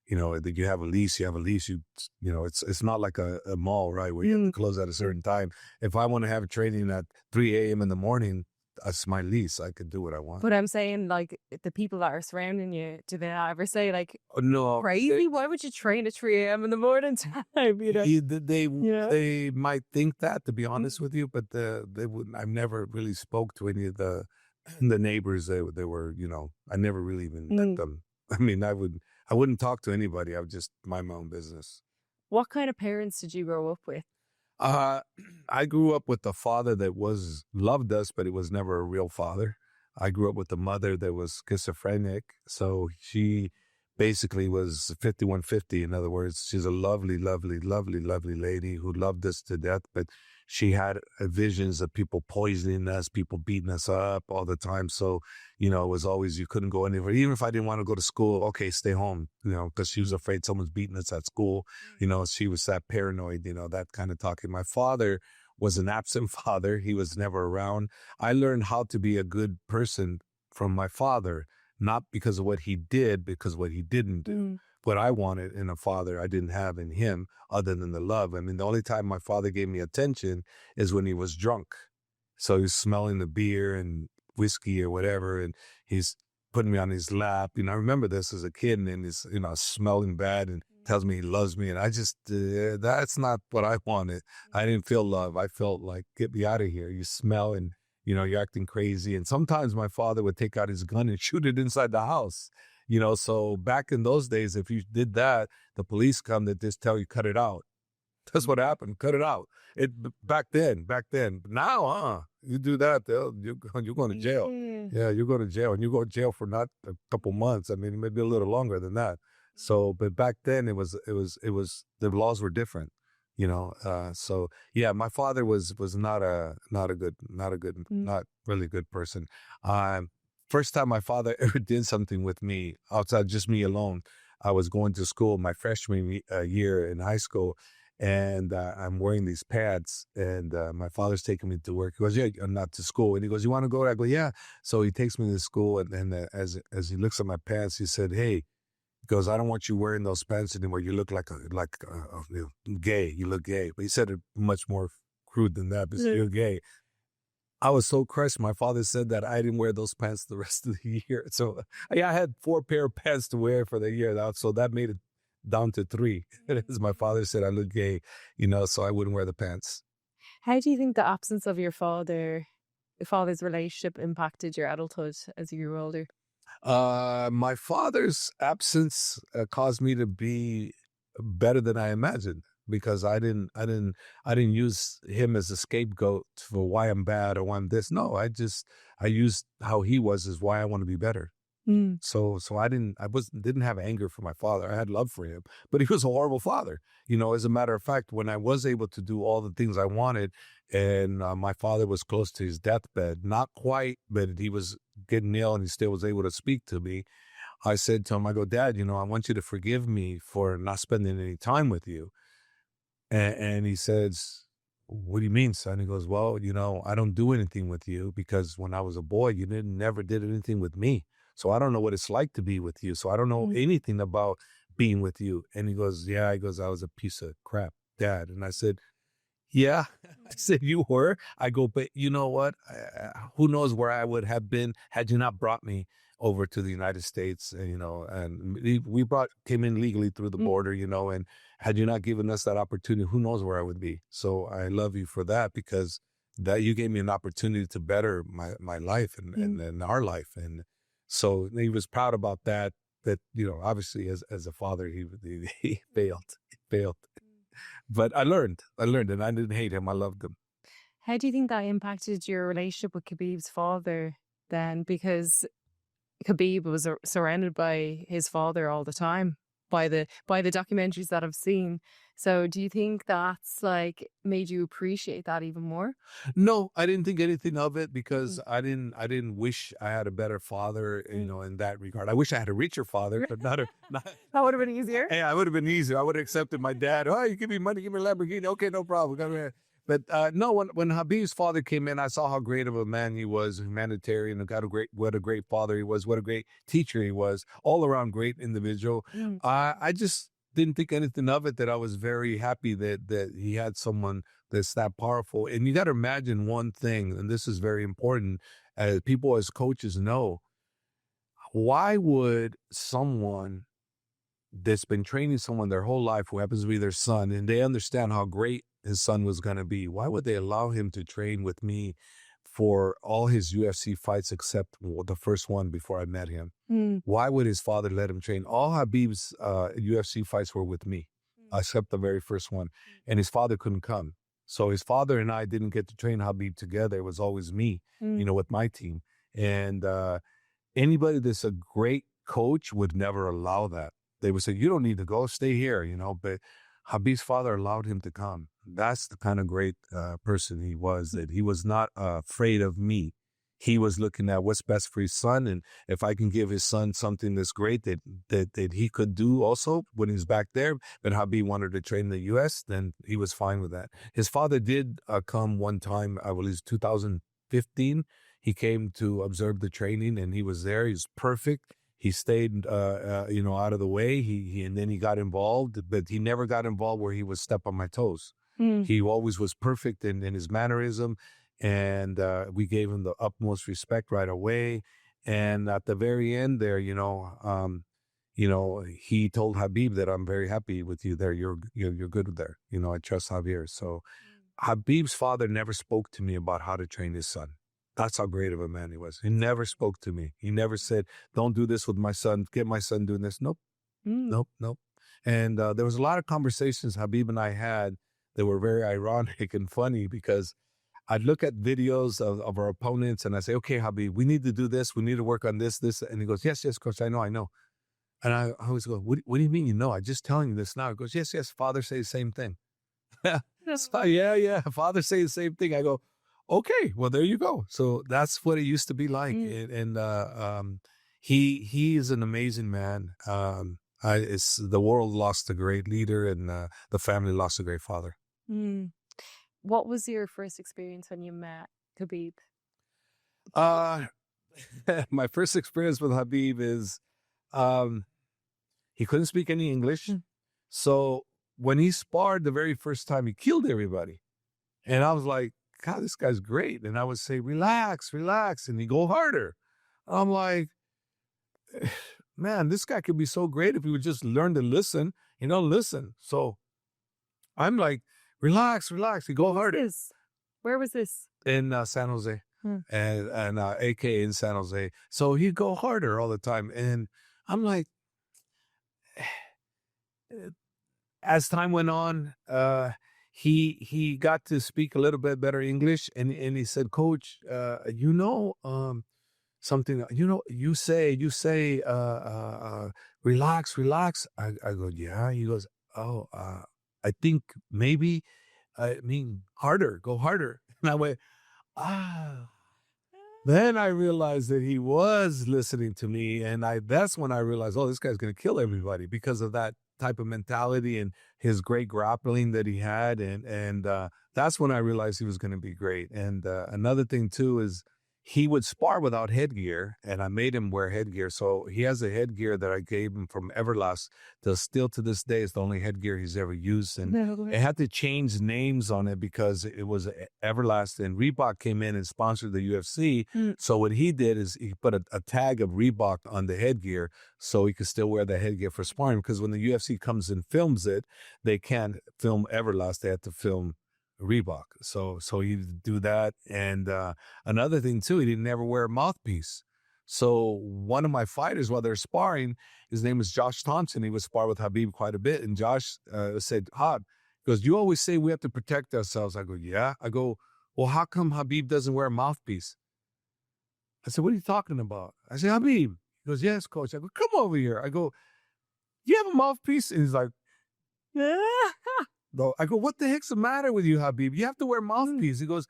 that you have a lease, it's not like a mall, right? Where you have to close at a certain time. If I want to have training at 3 a.m. in the morning, that's my lease. I could do what I want. But I'm saying, like, the people that are surrounding you, do they ever say, like, no, crazy? Why would you train at 3 a.m. in the morning time? They might think that, to be honest with you, but they wouldn't. I've never really spoke to any of the neighbors. They were, I never really even met them. I mean, I wouldn't talk to anybody. I would just mind my own business. What kind of parents did you grow up with? I grew up with a father that loved us, but it was never a real father. I grew up with a mother that was schizophrenic. So she basically was 5150. In other words, she's a lovely, lovely, lovely, lovely lady who loved us to death, but she had visions of people poisoning us, people beating us up all the time. So, it was always, you couldn't go anywhere. Even if I didn't want to go to school, okay, stay home, because she was afraid someone's beating us at school. She was that paranoid, that kind of talking. My father was an absent father. He was never around. I learned how to be a good person from my father, not because of what he did, because what he didn't do. What I wanted in a father, I didn't have in him other than the love. I mean, the only time my father gave me attention is when he was drunk. So he's smelling the beer and whiskey or whatever, and he's putting me on his lap. I remember this as a kid, and he's, smelling bad and tells me he loves me. And I just, that's not what I wanted. I didn't feel love. I felt like, get me out of here. You smell and, you're acting crazy. And sometimes my father would take out his gun and shoot it inside the house. So back in those days, if you did that, the police come to just tell you, cut it out. That's what happened. Cut it out. Back then. Now, you do that, you're going to jail. Yeah, you go to jail, and you go to jail for not a couple months. I mean, maybe a little longer than that. So, but back then it was the laws were different. So yeah, my father was not really good person. First time my father ever did something with me outside just me alone, I was going to school my freshman year in high school, and I'm wearing these pants, and my father's taking me to work. He goes, "Yeah, I'm not to school." And he goes, "You want to go?" I go, "Yeah." So he takes me to school, and as he looks at my pants, he said, "Hey," he goes, "I don't want you wearing those pants anymore. You look like gay. You look gay." But he said it much more crude than that, but you're gay. I was so crushed. My father said that I didn't wear those pants the rest of the year. So I had 4 pair of pants to wear for the year. So that made it down to 3. As my father said, I look gay, so I wouldn't wear the pants. How do you think the absence of your father's relationship impacted your adulthood as you grew older? My father's absence caused me to be better than I imagined because I didn't use him as a scapegoat for why I'm bad or why I'm this. No, I used how he was is why I want to be better. Mm, So I didn't have anger for my father. I had love for him, but he was a horrible father. As a matter of fact, when I was able to do all the things I wanted, and my father was close to his deathbed, not quite, but he was getting ill, and he still was able to speak to me. I said to him, I go, Dad, I want you to forgive me for not spending any time with you. And he says, what do you mean, son? He goes, well, I don't do anything with you because when I was a boy, you never did anything with me. So I don't know what it's like to be with you. So I don't know mm, anything about being with you. And he goes, yeah, he goes, I was a piece of crap, Dad. And I said, yeah, I said you were. I go, but you know what? Who knows where I would have been had you not brought me over to the United States? And we came in legally through the mm, border, and had you not given us that opportunity, who knows where I would be? So I love you for that because that you gave me an opportunity to better my life mm. and our life, and so he was proud about that. That obviously as a father, he failed, he failed. But I learned, and I didn't hate him. I loved him. How do you think that impacted your relationship with Khabib's father then? Because Khabib was surrounded by his father all the time by the documentaries that I've seen. So do you think that's like made you appreciate that even more? No, I didn't think anything of it because Mm, I didn't wish I had a better father, mm. in that regard. I wish I had a richer father, but not. That would have been easier. Hey, I would have been easier. I would have accepted my dad. Oh, you give me money, give me a Lamborghini. Okay, no problem. Come here. But no, when Habib's father came in, I saw how great of a man he was, humanitarian, and what a great father he was, what a great teacher he was, all around great individual. Mm, I just didn't think anything of it. That I was very happy that he had someone that's that powerful. And you got to imagine one thing, and this is very important, as people as coaches know, why would someone that's been training someone their whole life who happens to be their son, and they understand how great his son was going to be, why would they allow him to train with me for all his UFC fights except the first one before I met him? mm, Why would his father let him train? All Habib's UFC fights were with me, except the very first one. And his father couldn't come. So his father and I didn't get to train Habib together. It was always me, mm, with my team. And anybody that's a great coach would never allow that. They would say, you don't need to go, stay here, but Habib's father allowed him to come. That's the kind of great person he was, that he was not afraid of me. He was looking at what's best for his son, and if I can give his son something that's great that he could do also when he's back there, but Habib wanted to train in the U.S., then he was fine with that. His father did come one time, I believe 2015. He came to observe the training, and he was there. He's perfect. He stayed, out of the way. And then he got involved, but he never got involved where he would step on my toes. mm, He always was perfect in his mannerism, and we gave him the utmost respect right away. And at the very end there, he told Habib that I'm very happy with you there. You're good there. I trust Javier. So Habib's father never spoke to me about how to train his son. That's how great of a man he was. He never spoke to me. He never said, don't do this with my son. Get my son doing this. Nope, mm, nope, nope. And there was a lot of conversations Habib and I had that were very ironic and funny because I'd look at videos of our opponents and I say, okay, Habib, we need to do this. We need to work on this. And he goes, yes, coach, I know. And I always go, what do you mean you know? I'm just telling you this now. He goes, yes, father say the same thing. So, yeah. Father say the same thing. I go, okay, well, there you go. So that's what it used to be like. mm, He is an amazing man. The world lost a great leader, and the family lost a great father. mm. What was your first experience when you met Khabib? Uh, my first experience with Habib is um, he couldn't speak any English. Mm. So when he sparred the very first time, he killed everybody. And I was like, God, this guy's great. And I would say, relax. And he'd go harder. I'm like, man, this guy could be so great if he would just learn to listen, listen. So I'm like, relax. He'd go harder. Where was this? In San Jose. and AK in San Jose. So he'd go harder all the time. And I'm like, as time went on, he got to speak a little bit better English, and he said, "Coach, something, you say, relax, relax." I go, "Yeah." He goes, "Oh, I think maybe, I mean, harder, go harder." And I went, "Ah." Then I realized that he was listening to me, and that's when I realized, oh, this guy's going to kill everybody because of that type of mentality and his great grappling that he had, and that's when I realized he was going to be great. And another thing too is he would spar without headgear, and I made him wear headgear. So he has a headgear that I gave him from Everlast. That still to this day is the only headgear he's ever used, and it had to change names on it because it was Everlast, and Reebok came in and sponsored the UFC. So what he did is he put a tag of Reebok on the headgear so he could still wear the headgear for sparring, because when the UFC comes and films it, they can't film Everlast, they have to film Reebok. So he'd do that. And another thing too, he didn't ever wear a mouthpiece. So one of my fighters, while they're sparring, his name is Josh Thompson. He would spar with Habib quite a bit. And Josh said, "Hab," goes, "You always say we have to protect ourselves." I go, "Yeah." I go, "Well, how come Habib doesn't wear a mouthpiece?" I said, "What are you talking about?" I said, "Habib." He goes, "Yes, coach." I go, "Come over here." I go, "You have a mouthpiece?" And he's like, "Yeah." Though I go, "What the heck's the matter with you, Habib? You have to wear mouthpiece." He goes,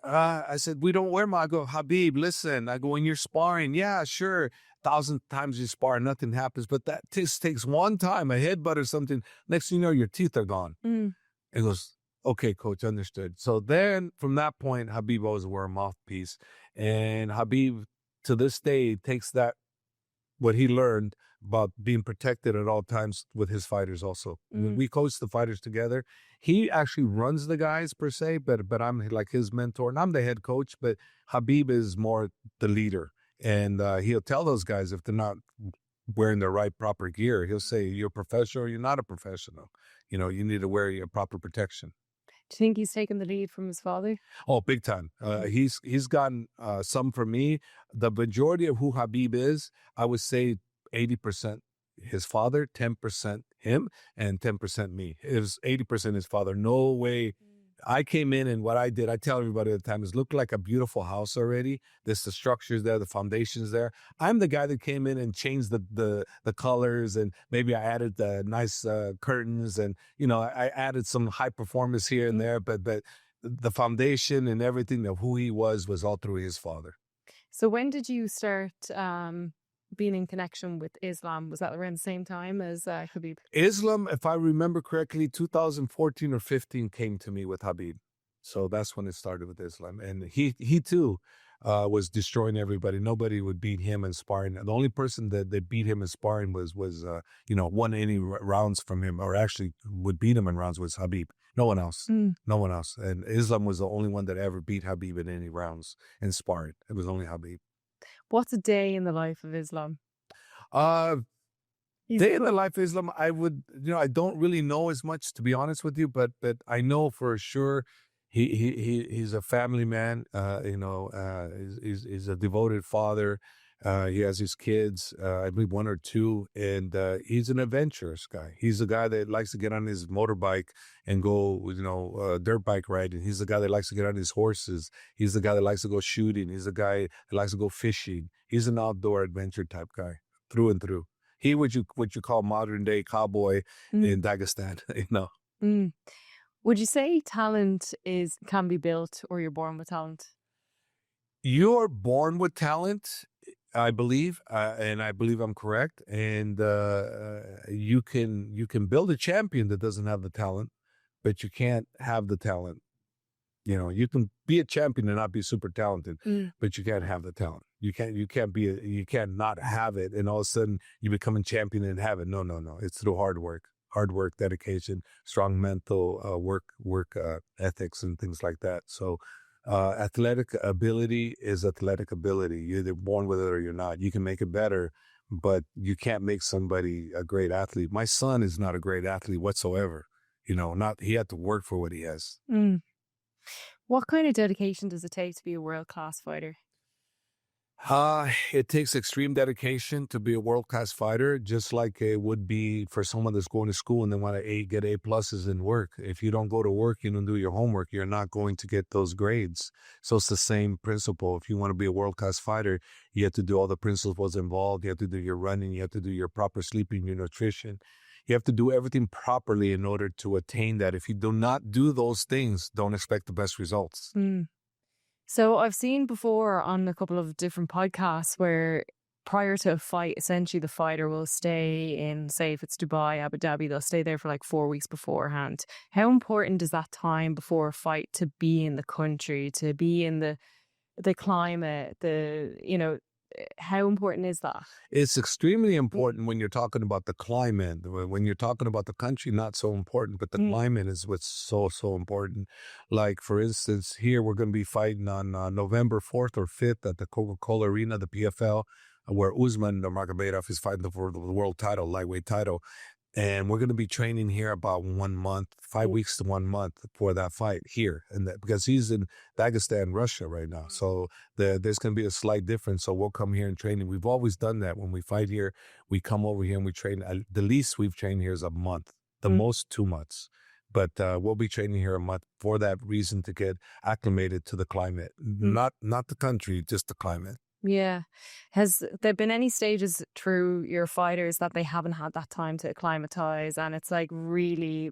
I said, "We don't wear mouth." I go, "Habib, listen." I go, "When you're sparring, yeah, sure, 1,000 times you spar, nothing happens. But that just takes one time, a headbutt or something. Next thing you know, your teeth are gone." He goes, "Okay, coach, understood." So then from that point, Habib always wore a mouthpiece. And Habib, to this day, takes that, what he learned about being protected at all times with his fighters also. We coach the fighters together. He actually runs the guys per se, but I'm like his mentor, and I'm the head coach, but Habib is more the leader. And he'll tell those guys if they're not wearing the right proper gear, he'll say, "You're a professional or you're not a professional. You need to wear your proper protection." Do you think he's taken the lead from his father? Oh, big time. He's gotten some from me. The majority of who Habib is, I would say 80% his father, 10% him, and 10% me. It was 80% his father. No way. I came in, and what I did, I tell everybody at the time, is look like a beautiful house already. There's the structures there, the foundations there. I'm the guy that came in and changed the colors, and maybe I added the nice curtains, and I added some high performance here and there, but the foundation and everything of who he was all through his father. So when did you start being in connection with Islam? Was that around the same time as Khabib? Islam, if I remember correctly, 2014 or 15 came to me with Habib. So that's when it started with Islam. And he too was destroying everybody. Nobody would beat him in sparring. The only person that beat him in sparring was won any rounds from him, or actually would beat him in rounds, was Habib. No one else. No one else. And Islam was the only one that ever beat Habib in any rounds in sparring. It was only Habib. What's a day in the life of Islam? Day in the life of Islam, I would, I don't really know as much, to be honest with you, but I know for sure he's a family man. He's a devoted father. He has his kids, I believe 1 or 2, and he's an adventurous guy. He's a guy that likes to get on his motorbike and go, dirt bike riding. He's the guy that likes to get on his horses. He's the guy that likes to go shooting. He's the guy that likes to go fishing. He's an outdoor adventure type guy through and through. He what you call modern day cowboy in Dagestan, Would you say talent can be built, or you're born with talent? You're born with talent, I believe, and I believe I'm correct. And you can build a champion that doesn't have the talent, but you can't have the talent. You can be a champion and not be super talented, but you can't have the talent. You can't not have it, and all of a sudden you become a champion and have it. No. It's through hard work, dedication, strong mental work ethics, and things like that. So athletic ability is athletic ability. You're either born with it or you're not. You can make it better, but you can't make somebody a great athlete. My son is not a great athlete whatsoever. He had to work for what he has. What kind of dedication does it take to be a world-class fighter? It takes extreme dedication to be a world-class fighter, just like it would be for someone that's going to school and they want to get A pluses in work. If you don't go to work, you don't do your homework, you're not going to get those grades. So it's the same principle. If you want to be a world-class fighter, you have to do all the principles involved. You have to do your running. You have to do your proper sleeping, your nutrition. You have to do everything properly in order to attain that. If you do not do those things, don't expect the best results. So I've seen before on a couple of different podcasts where prior to a fight, essentially the fighter will stay in, say if it's Dubai, Abu Dhabi, they'll stay there for like 4 weeks beforehand. How important is that time before a fight to be in the country, to be in the climate, how important is that? It's extremely important when you're talking about the climate. When you're talking about the country, not so important, but the climate is what's so important. Like, for instance, here we're going to be fighting on November 4th or 5th at the Coca-Cola Arena, the PFL, where Usman Nurmagomedov is fighting for the world title, lightweight title. And we're going to be training here about 1 month, 5 weeks to 1 month for that fight here. And because he's in Dagestan, Russia right now. So there's going to be a slight difference. So we'll come here and train. And we've always done that. When we fight here, we come over here and we train. The least we've trained here is a month, the most 2 months. But we'll be training here a month for that reason, to get acclimated to the climate. Not the country, just the climate. Yeah. Has there been any stages through your fighters that they haven't had that time to acclimatize and it's like really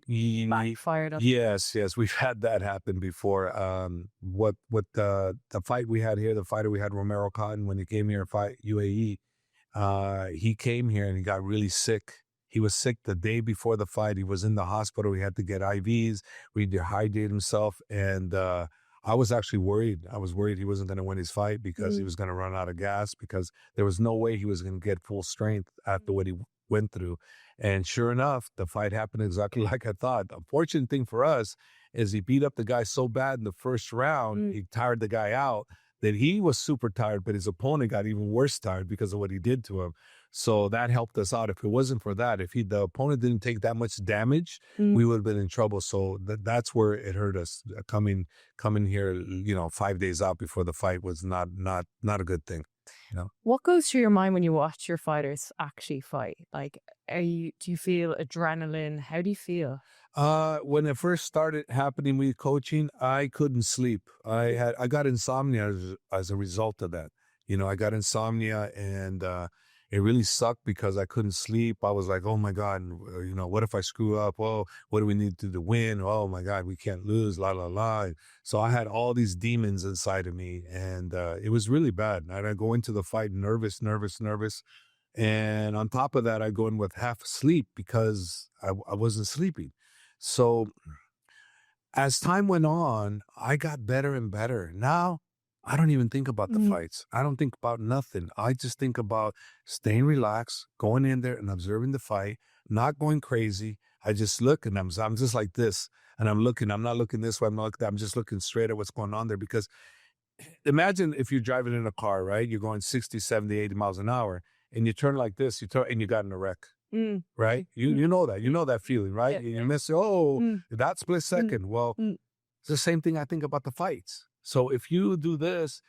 backfired on? Yes, we've had that happen before. What the fight we had here, the fighter we had, Romero Cotton, when he came here to fight UAE, he came here and he got really sick. He was sick the day before the fight. He was in the hospital. He had to get IVs, rehydrate himself, and I was actually worried. I was worried he wasn't going to win his fight because he was going to run out of gas, because there was no way he was going to get full strength after what he went through. And sure enough, the fight happened exactly like I thought. The unfortunate thing for us is he beat up the guy so bad in the first round, he tired the guy out, that he was super tired, but his opponent got even worse tired because of what he did to him. So that helped us out. If it wasn't for that, if the opponent didn't take that much damage, we would have been in trouble. So that's where it hurt us. Coming here, 5 days out before the fight was not a good thing. What goes through your mind when you watch your fighters actually fight? Like, do you feel adrenaline? How do you feel? When it first started happening with coaching, I couldn't sleep. I got insomnia as a result of that. I got insomnia, and it really sucked because I couldn't sleep. I was like, oh my God, what if I screw up? Oh, what do we need to do to win? Oh my God, we can't lose, la, la, la. So I had all these demons inside of me, and it was really bad. And I go into the fight nervous. And on top of that, I go in with half asleep because I wasn't sleeping. So as time went on, I got better and better. Now, I don't even think about the fights. I don't think about nothing. I just think about staying relaxed, going in there and observing the fight, not going crazy. I just look, and I'm just like this, and I'm looking. I'm not looking this way. I'm just looking straight at what's going on there. Because imagine if you're driving in a car, right? You're going 60, 70, 80 miles an hour, and you turn like this, and you got in a wreck. Right? You know that. You know that feeling, right? Yeah. You miss, that split second. Well, it's the same thing I think about the fights. So if you do this,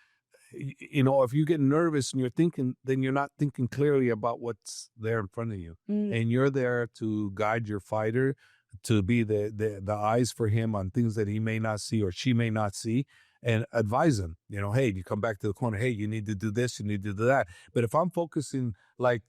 if you get nervous and you're thinking, then you're not thinking clearly about what's there in front of you. And you're there to guide your fighter, to be the eyes for him on things that he may not see or she may not see, and advise him, hey, you come back to the corner, hey, you need to do this, you need to do that. But if I'm focusing like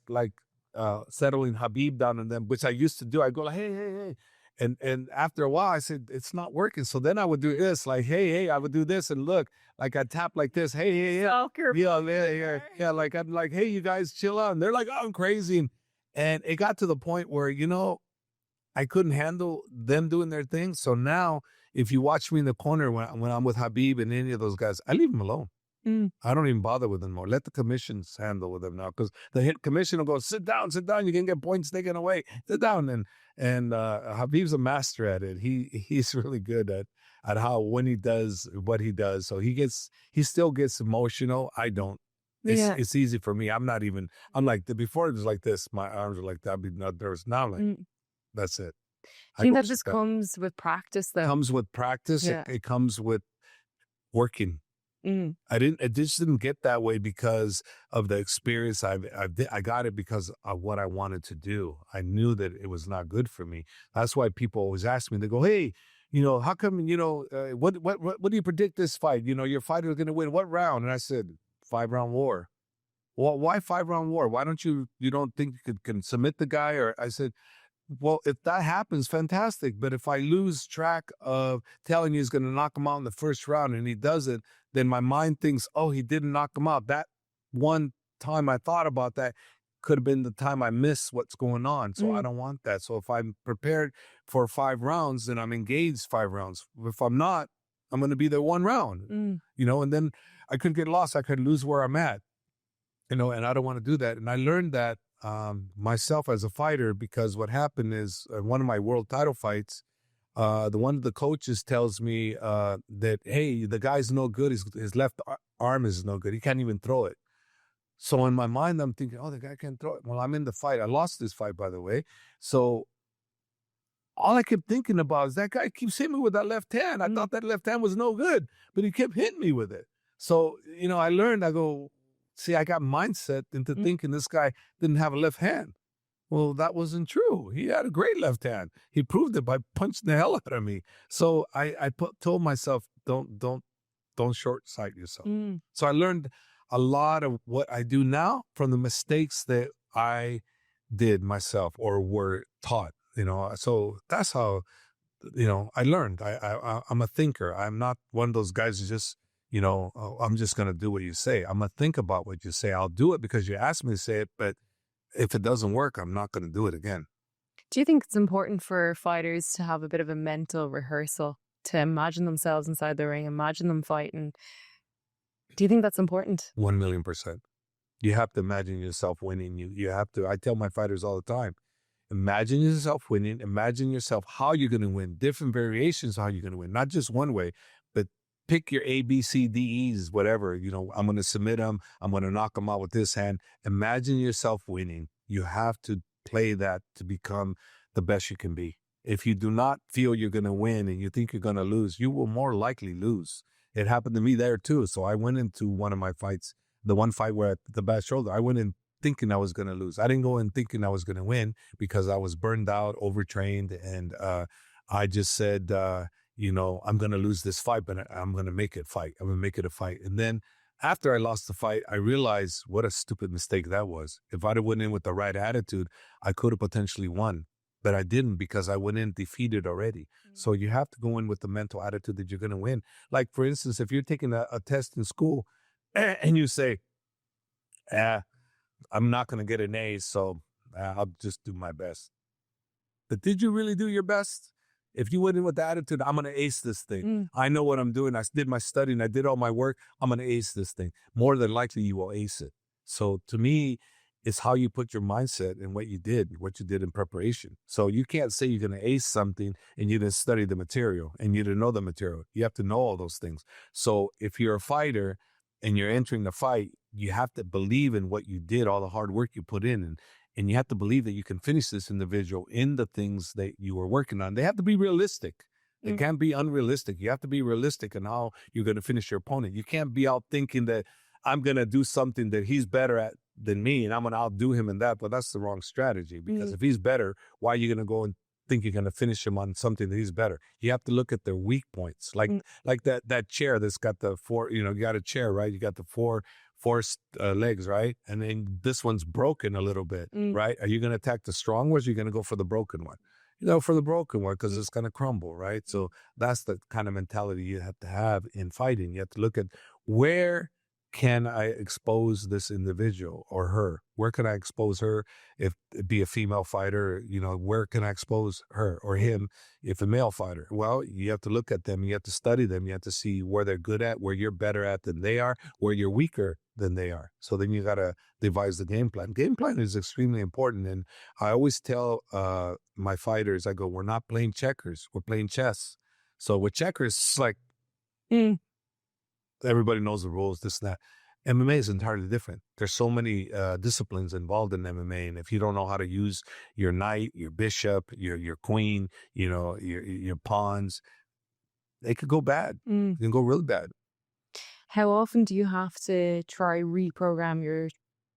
settling Habib down on them, which I used to do, I go like, hey. And after a while, I said, it's not working. So then I would do this, like, hey, I would do this, and look, like I tap like this, hey, yeah, like I'm like, hey, you guys chill out. And they're like, oh, I'm crazy. And it got to the point where, I couldn't handle them doing their thing. So now, if you watch me in the corner when I'm with Habib and any of those guys, I leave them alone. I don't even bother with them more. Let the commissions handle with them now, because the commission will go, sit down. You can get points taken away. Sit down. And Habib's a master at it. He's really good at how, when he does what he does. So he still gets emotional. I don't. It's easy for me. I'm like, before it was like this. My arms are like that. I'd be not nervous. Now I'm like, that's it. Do you think that just comes with practice, though? It comes with practice. Yeah. It comes with working. Mm. It just didn't get that way because of the experience I got it because of what I wanted to do. I knew that it was not good for me. That's why people always ask me, they go, hey, how come, what do you predict this fight? Your fighter is going to win what round? And I said, 5-round war. Well, why 5-round war? Why don't you don't think you can submit the guy? Or I said, well, if that happens, fantastic. But if I lose track of telling you he's going to knock him out in the first round and he doesn't, then my mind thinks, oh, he didn't knock him out. That one time I thought about that could have been the time I missed what's going on. So I don't want that. So if I'm prepared for 5 rounds, then I'm engaged 5 rounds. If I'm not, I'm going to be there 1 round, and then I could get lost. I could lose where I'm at, and I don't want to do that. And I learned that myself as a fighter, because what happened is one of my world title fights, one of the coaches tells me that, hey, the guy's no good. His left arm is no good. He can't even throw it. So in my mind, I'm thinking, oh, the guy can't throw it. Well, I'm in the fight. I lost this fight, by the way. So all I kept thinking about is that guy keeps hitting me with that left hand. I thought that left hand was no good, but he kept hitting me with it. So, I learned, I go, see, I got mindset into thinking this guy didn't have a left hand. Well, that wasn't true. He had a great left hand. He proved it by punching the hell out of me. So I told myself, don't short sight yourself. So I learned a lot of what I do now from the mistakes that I did myself or were taught. So that's how I learned. I'm a thinker. I'm not one of those guys who just I'm just going to do what you say. I'm going to think about what you say. I'll do it because you asked me to say it, but if it doesn't work, I'm not going to do it again. Do you think it's important for fighters to have a bit of a mental rehearsal, to imagine themselves inside the ring, imagine them fighting? Do you think that's important? 1,000,000%. You have to imagine yourself winning. You have to. I tell my fighters all the time, imagine yourself winning. Imagine yourself how you're going to win. Different variations of how you're going to win. Not just one way, but pick your A, B, C, D, E's, whatever. I'm going to submit them. I'm going to knock them out with this hand. Imagine yourself winning. You have to play that to become the best you can be. If you do not feel you're going to win and you think you're going to lose, you will more likely lose. It happened to me there too. So I went into one of my fights, the one fight where at the bad shoulder, I went in thinking I was going to lose. I didn't go in thinking I was going to win because I was burned out, overtrained, and I just said, I'm going to lose this fight, but I'm going to make it fight. I'm going to make it a fight. And then after I lost the fight, I realized what a stupid mistake that was. If I'd have went in with the right attitude, I could have potentially won. But I didn't because I went in defeated already. So you have to go in with the mental attitude that you're going to win. Like, for instance, if you're taking a test in school and you say, I'm not going to get an A, so I'll just do my best. But did you really do your best? If you went in with the attitude, I'm going to ace this thing. I know what I'm doing. I did my studying. I did all my work. I'm going to ace this thing. More than likely, you will ace it. So to me, it's how you put your mindset in what you did in preparation. So you can't say you're going to ace something and you didn't study the material and you didn't know the material. You have to know all those things. So if you're a fighter and you're entering the fight, you have to believe in what you did, all the hard work you put in, and you have to believe that you can finish this individual in the things that you were working on. They have to be realistic. It can't be unrealistic. You have to be realistic in how you're going to finish your opponent. You can't be out thinking that I'm going to do something that he's better at than me and I'm going to outdo him in that. But that's the wrong strategy, because if he's better, why are you going to go and think you're going to finish him on something that he's better? You have to look at their weak points. Like that chair that's got the four, you got a chair, right? You got the four legs, right? And then this one's broken a little bit, right? Are you going to attack the strong ones or are you going to go for the broken one? For the broken one, because it's going to crumble, right? So that's the kind of mentality you have to have in fighting. You have to look at, where can I expose this individual or her? Where can I expose her if it be a female fighter? Where can I expose her or him if a male fighter? Well, you have to look at them. You have to study them. You have to see where they're good at, where you're better at than they are, where you're weaker than they are. So then you got to devise the game plan. Game plan is extremely important. And I always tell my fighters, I go, we're not playing checkers. We're playing chess. So with checkers, it's like, everybody knows the rules, this and that. MMA is entirely different. There's so many disciplines involved in MMA, and if you don't know how to use your knight, your bishop, your queen, your pawns, they could go bad. It can go really bad. How often do you have to try reprogram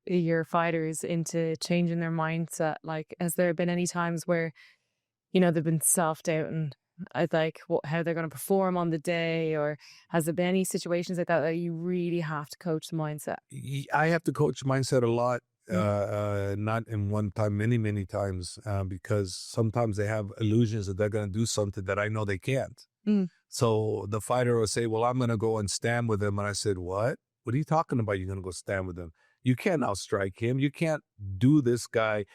your fighters into changing their mindset? Like, has there been any times where, they've been self-doubting, like how they're going to perform on the day, or has there been any situations like that that you really have to coach the mindset? I have to coach mindset a lot, Mm. not in one time, many, many times, because sometimes they have illusions that they're going to do something that I know they can't. Mm. So the fighter will say, well, I'm going to go and stand with him. And I said, what? What are you talking about? You're going to go stand with him? You can't outstrike him. You can't do this guy's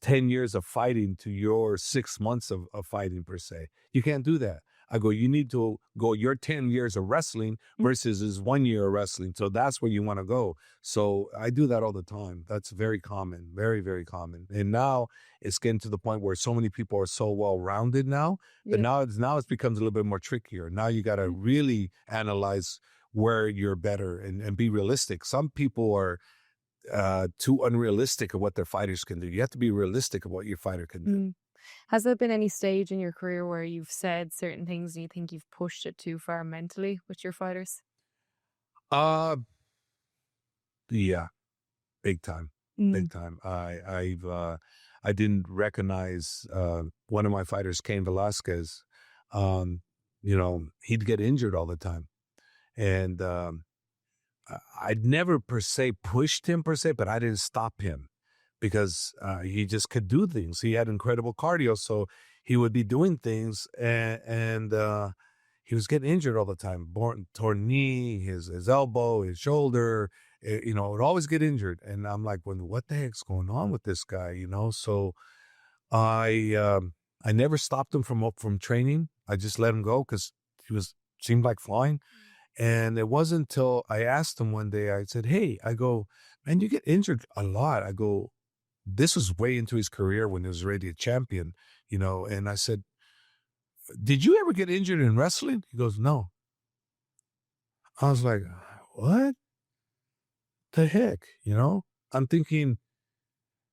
10 years of fighting to your 6 months of fighting, per se. You can't do that. I go, you need to go your 10 years of wrestling versus his 1 year of wrestling. So that's where you want to go. So I do that all the time. That's very common, very, very common. And now it's getting to the point where so many people are so well-rounded now, but Yeah. now it becomes a little bit more trickier. Now you got to really analyze where you're better and be realistic. Some people are too unrealistic of what their fighters can do. You have to be realistic of what your fighter can do. Mm. Has there been any stage in your career where you've said certain things and you think you've pushed it too far mentally with your fighters? Uh, yeah, big time, Mm. big time. I didn't recognize one of my fighters, Cain Velasquez. He'd get injured all the time, and I'd never per se pushed him per se, but I didn't stop him because he just could do things. He had incredible cardio, so he would be doing things, and he was getting injured all the time. Torn knee, his elbow, his shoulder. Would always get injured, and I'm like, "Well, what the heck's going on with this guy?" So I never stopped him from training. I just let him go because seemed like flying. And it wasn't until I asked him one day, I said, hey, I go, man, you get injured a lot. I go, this was way into his career when he was already a champion, and I said, did you ever get injured in wrestling? He goes, no. I was like, what the heck? I'm thinking,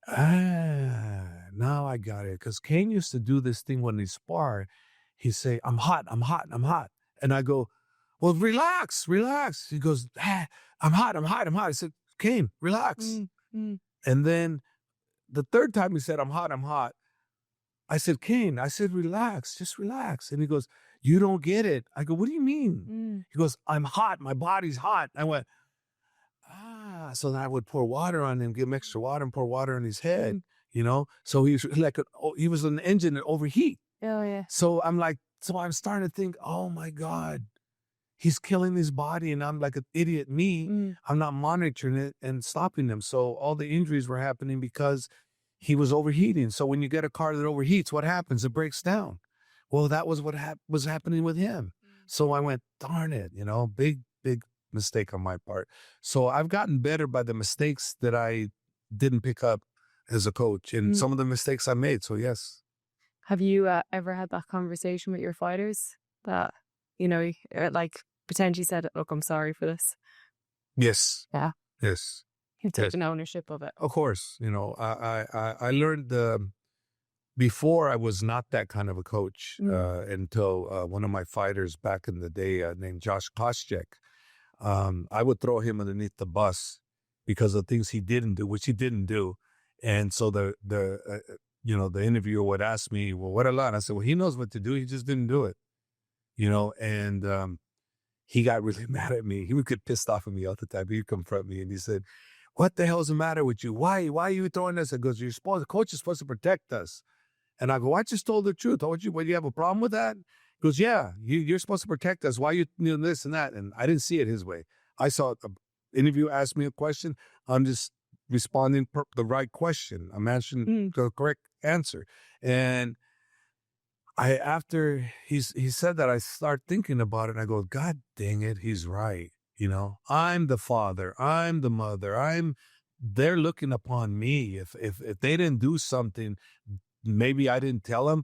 now I got it. Because Kane used to do this thing when he sparred. He'd say, I'm hot, I'm hot, I'm hot. And I go, well, relax. He goes, I'm hot. I said, Kane, relax. And then the third time he said, I'm hot. I said, Kane, relax, just relax. And he goes, you don't get it. I go, what do you mean? He goes, I'm hot. My body's hot. I went, so then I would pour water on him, give him extra water and pour water on his head, So he was he was an engine that overheat. Oh, yeah. So I'm starting to think, oh my God, he's killing his body, and I'm like an idiot. I'm not monitoring it and stopping him. So all the injuries were happening because he was overheating. So when you get a car that overheats, what happens? It breaks down. Well, that was what was happening with him. So I went, darn it, big, big mistake on my part. So I've gotten better by the mistakes that I didn't pick up as a coach and some of the mistakes I made. So yes. Have you ever had that conversation with your fighters that, like potentially said, look, I'm sorry for this? Yes. Yeah. Yes. You've taken ownership of it. Of course. I learned before I was not that kind of a coach until one of my fighters back in the day named Josh Koscheck. I would throw him underneath the bus because of things he didn't do, which he didn't do. And so the interviewer would ask me, well, what a lot? I said, well, he knows what to do. He just didn't do it, and he got really mad at me. He would get pissed off at me all the time. He'd confront me and he said, what the hell's the matter with you? Why are you throwing this? I goes, the coach is supposed to protect us. And I go, I just told the truth. What, you have a problem with that? He goes, yeah, you're supposed to protect us. Why you doing this and that? And I didn't see it his way. I saw an interview asked me a question. I'm just responding the right question. I'm answering the correct answer. And after he said that, I start thinking about it and I go, God dang it, he's right. I'm the father, I'm the mother, they're looking upon me. If they didn't do something, maybe I didn't tell them,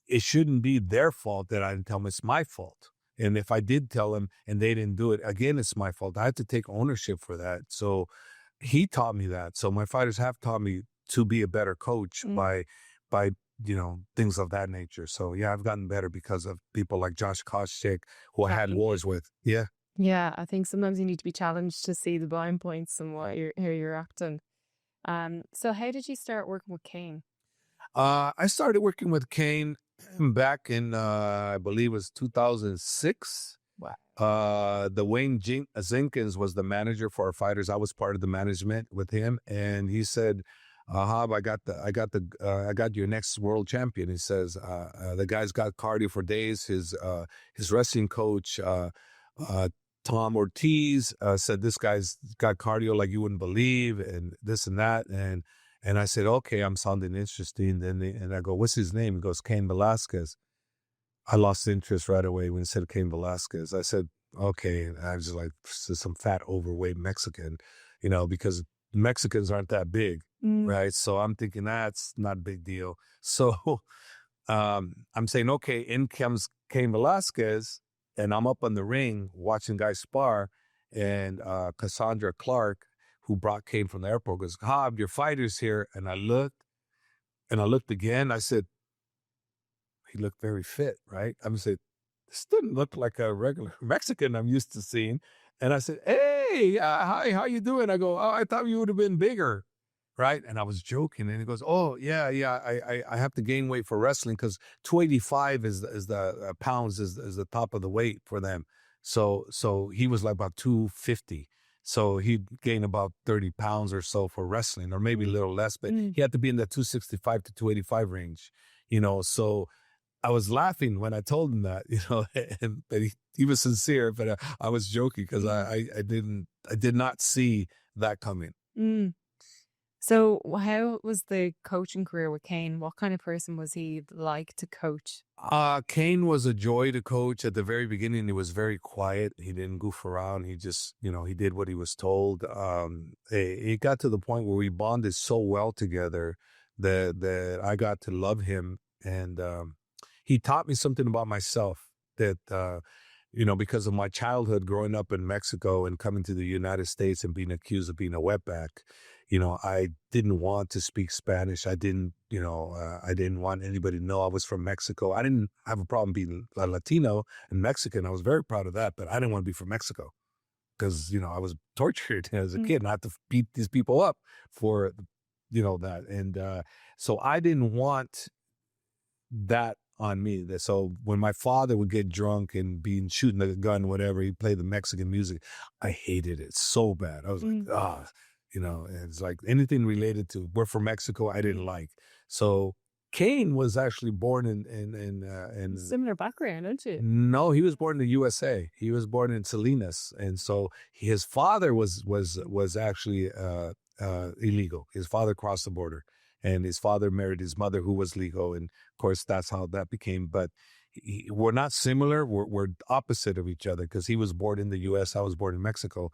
it shouldn't be their fault that I didn't tell them, it's my fault. And if I did tell them and they didn't do it, again, it's my fault. I have to take ownership for that. So he taught me that. So my fighters have taught me to be a better coach by things of that nature. So yeah, I've gotten better because of people like Josh Koscheck, who I had wars with. Yeah. Yeah, I think sometimes you need to be challenged to see the blind points and what how you're acting. So how did you start working with Kane? I started working with Cain back in, I believe it was 2006. Wow. The Zinkins was the manager for our fighters. I was part of the management with him, and he said, "Hab, I got your next world champion." He says, "The guy's got cardio for days." His wrestling coach, uh, Tom Ortiz, said this guy's got cardio like you wouldn't believe, and this and that, and I said, "Okay, I'm sounding interesting." And I go, "What's his name?" He goes, "Cain Velasquez." I lost interest right away when he said Cain Velasquez. I said, okay. And I was just like, some fat, overweight Mexican, because Mexicans aren't that big, right? So I'm thinking that's not a big deal. So I'm saying, okay, in comes Cain Velasquez, and I'm up on the ring watching guys spar, and Cassandra Clark, who brought Cain from the airport, goes, "Hab, your fighter's here." And I looked again. I said, he looked very fit, right? I'm saying, this didn't look like a regular Mexican I'm used to seeing. And I said, "Hey, hi, how you doing?" I go, "Oh, I thought you would have been bigger." Right. And I was joking. And he goes, "Oh, yeah. I have to gain weight for wrestling because 285 is the pounds is the top of the weight for them. So he was like about 250. So he'd gain about 30 pounds or so for wrestling, or maybe a little less, but he had to be in the 265 to 285 range, so I was laughing when I told him that, but he was sincere, but I was joking because I did not see that coming. Mm. So how was the coaching career with Kane? What kind of person was he like to coach? Cain was a joy to coach. At the very beginning, he was very quiet. He didn't goof around. He just, he did what he was told. It got to the point where we bonded so well together that I got to love him. And he taught me something about myself that, because of my childhood growing up in Mexico and coming to the United States and being accused of being a wetback, I didn't want to speak Spanish. I didn't want anybody to know I was from Mexico. I didn't have a problem being a Latino and Mexican. I was very proud of that, but I didn't want to be from Mexico because, I was tortured as a kid and I had to beat these people up for, that. And so I didn't want that on me. So when my father would get drunk and be shooting a gun, whatever, he'd play the Mexican music. I hated it so bad. I was like, it's like anything related to we're from Mexico, I didn't like. So Cain was actually born in Similar background, aren't you? No, he was born in the USA. He was born in Salinas, and so his father was actually illegal. His father crossed the border. And his father married his mother, who was legal. And of course, that's how that became. But we're not similar. We're opposite of each other because he was born in the U.S. I was born in Mexico.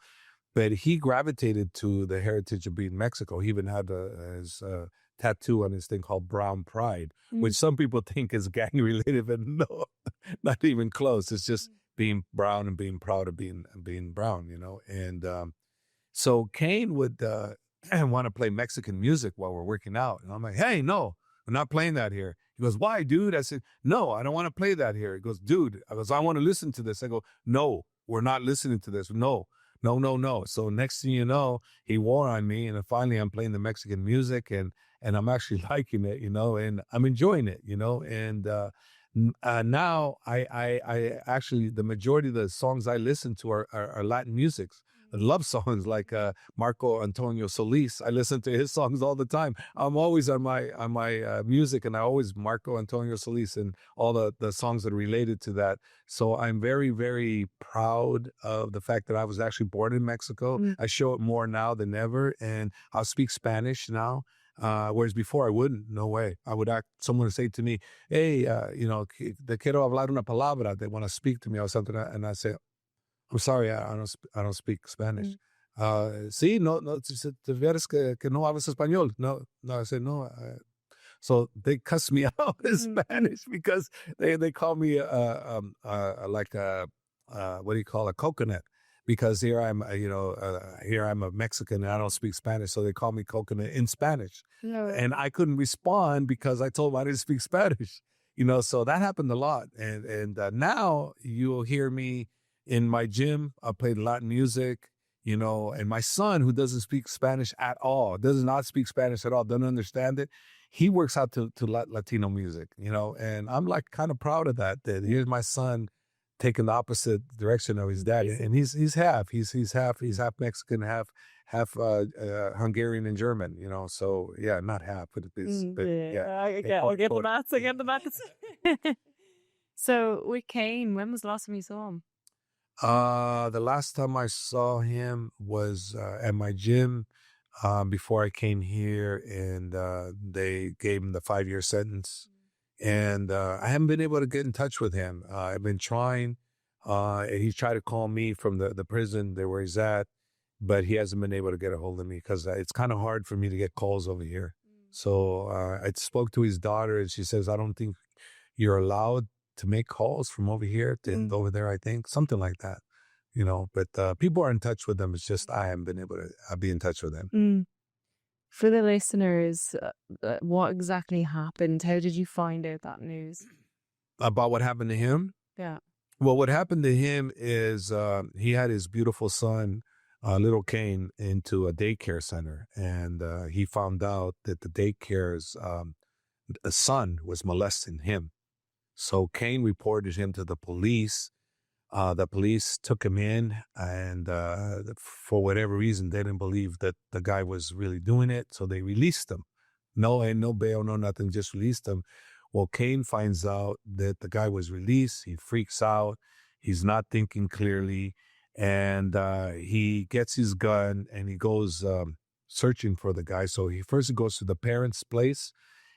But he gravitated to the heritage of being Mexico. He even had his tattoo on his thing called Brown Pride, which some people think is gang related, but no, not even close. It's just being brown and being proud of being brown, And so Cain would and want to play Mexican music while we're working out. And I'm like, "Hey, no, we're not playing that here." He goes, "Why, dude?" I said, "No, I don't want to play that here." He goes, "Dude," I want to listen to this. I go, "No, we're not listening to this. No. So next thing you know, he wore on me. And then finally I'm playing the Mexican music and I'm actually liking it, and I'm enjoying it, and now I actually, the majority of the songs I listen to are Latin music. Love songs like Marco Antonio Solis. I listen to his songs all the time. I'm always on my music, and I always Marco Antonio Solis and all the songs that are related to that. So I'm very, very proud of the fact that I was actually born in Mexico. I show it more now than ever, and I'll speak Spanish now. Whereas before I wouldn't, no way. I would someone would say to me, "Hey, te quiero hablar una palabra." They want to speak to me or something, and I say, "I'm sorry, I don't speak Spanish." Sí, no, te veres que no hablas español. No, I said, no. So they cuss me out in Spanish because they call me like what do you call a coconut? Because here I'm, here I'm a Mexican and I don't speak Spanish. So they call me coconut in Spanish. No. And I couldn't respond because I told them I didn't speak Spanish. So that happened a lot. And now you'll hear me in my gym, I played Latin music, you know, and my son, who doesn't speak Spanish at all, does not speak Spanish at all, doesn't understand it, he works out to Latino music, you know, and I'm like kind of proud of that, that here's my son taking the opposite direction of his dad. And he's half Mexican, half Hungarian and German, you know. So yeah, not half, but yeah. I get the maths. I get the maths. So with Cain, when was the last time you saw him? The last time I saw him was at my gym before I came here, and they gave him the 5-year sentence. And I haven't been able to get in touch with him. I've been trying. And he's tried to call me from the prison there where he's at, but he hasn't been able to get a hold of me because it's kind of hard for me to get calls over here. So I spoke to his daughter, and she says, I don't think you're allowed to make calls from over here to over there, I think. Something like that, you know. But people are in touch with them. It's just I haven't been able to be in touch with them. For the listeners, what exactly happened? How did you find out that news? About what happened to him? Yeah. Well, what happened to him is he had his beautiful son, little Cain, into a daycare center. And he found out that the daycare's son was molesting him. So Cain reported him to the police. The police took him in, and for whatever reason, they didn't believe that the guy was really doing it. So they released him. No bail, no nothing, just released him. Well, Cain finds out that the guy was released. He freaks out. He's not thinking clearly. And he gets his gun and he goes searching for the guy. So he first goes to the parents' place,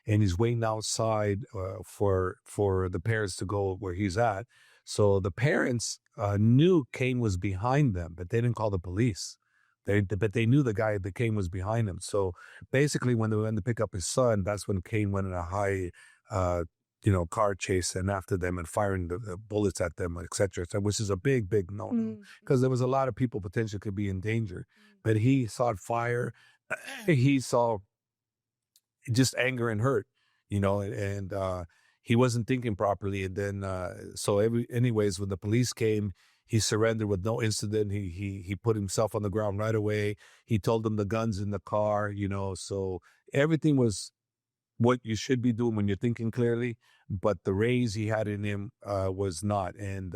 and he's waiting outside for the parents to go where he's at. So the parents knew Cain was behind them, but they didn't call the police. But they knew the guy, that Cain was behind him. So basically, when they went to pick up his son, that's when Cain went in a high, car chase and after them and firing the bullets at them, etc. Which is a big, big no-no, because there was a lot of people potentially could be in danger. But he saw fire. He saw just anger and hurt, you know, and he wasn't thinking properly. And then, anyways, when the police came, he surrendered with no incident. He put himself on the ground right away. He told them the gun's in the car, you know, so everything was what you should be doing when you're thinking clearly, but the raise he had in him was not. And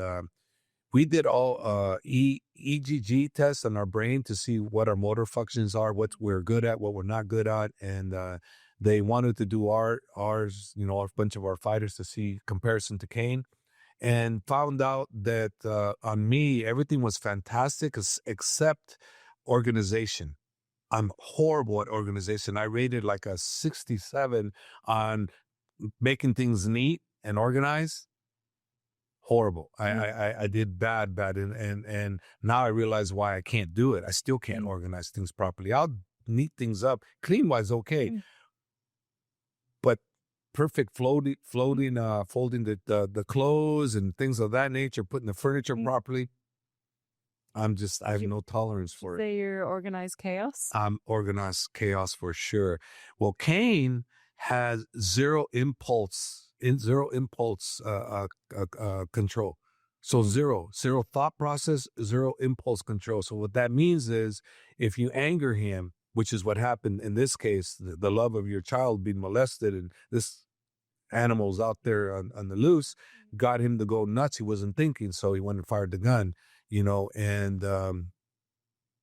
we did all EEG tests on our brain to see what our motor functions are, what we're good at, what we're not good at. And they wanted to do ours, you know, a bunch of our fighters to see comparison to Cain, and found out that on me, everything was fantastic except organization. I'm horrible at organization. I rated like a 67 on making things neat and organized. Horrible. I did bad. And now I realize why I can't do it. I still can't organize things properly. I'll neat things up. Clean wise, okay. But perfect folding the clothes and things of that nature, putting the furniture properly. I have no tolerance for it. Say you're organized chaos? I'm organized chaos for sure. Well, Cain has zero impulse control. So zero thought process, zero impulse control. So what that means is if you anger him, which is what happened in this case, the love of your child being molested, and this animal's out there on the loose, got him to go nuts. He wasn't thinking, so he went and fired the gun, you know, and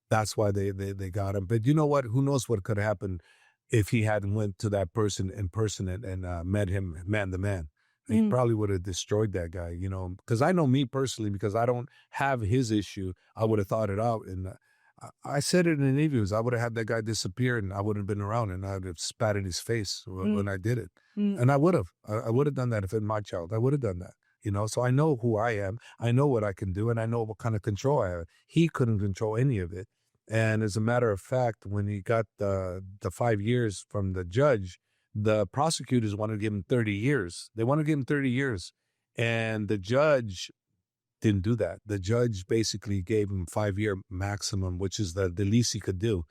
that's why they got him. But you know what? Who knows what could have happened if he hadn't went to that person in person and met him man to man. He probably would have destroyed that guy, you know, because I know me personally, because I don't have his issue. I would have thought it out. And I said it in interviews. I would have had that guy disappear and I wouldn't have been around, and I would have spat in his face when I did it. And I would have. I would have done that if it was my child. I would have done that, you know. So I know who I am. I know what I can do, and I know what kind of control I have. He couldn't control any of it. And as a matter of fact, when he got the 5 years from the judge, the prosecutors wanted to give him 30 years. They wanted to give him 30 years. And the judge didn't do that. The judge basically gave him 5-year maximum, which is the least he could do.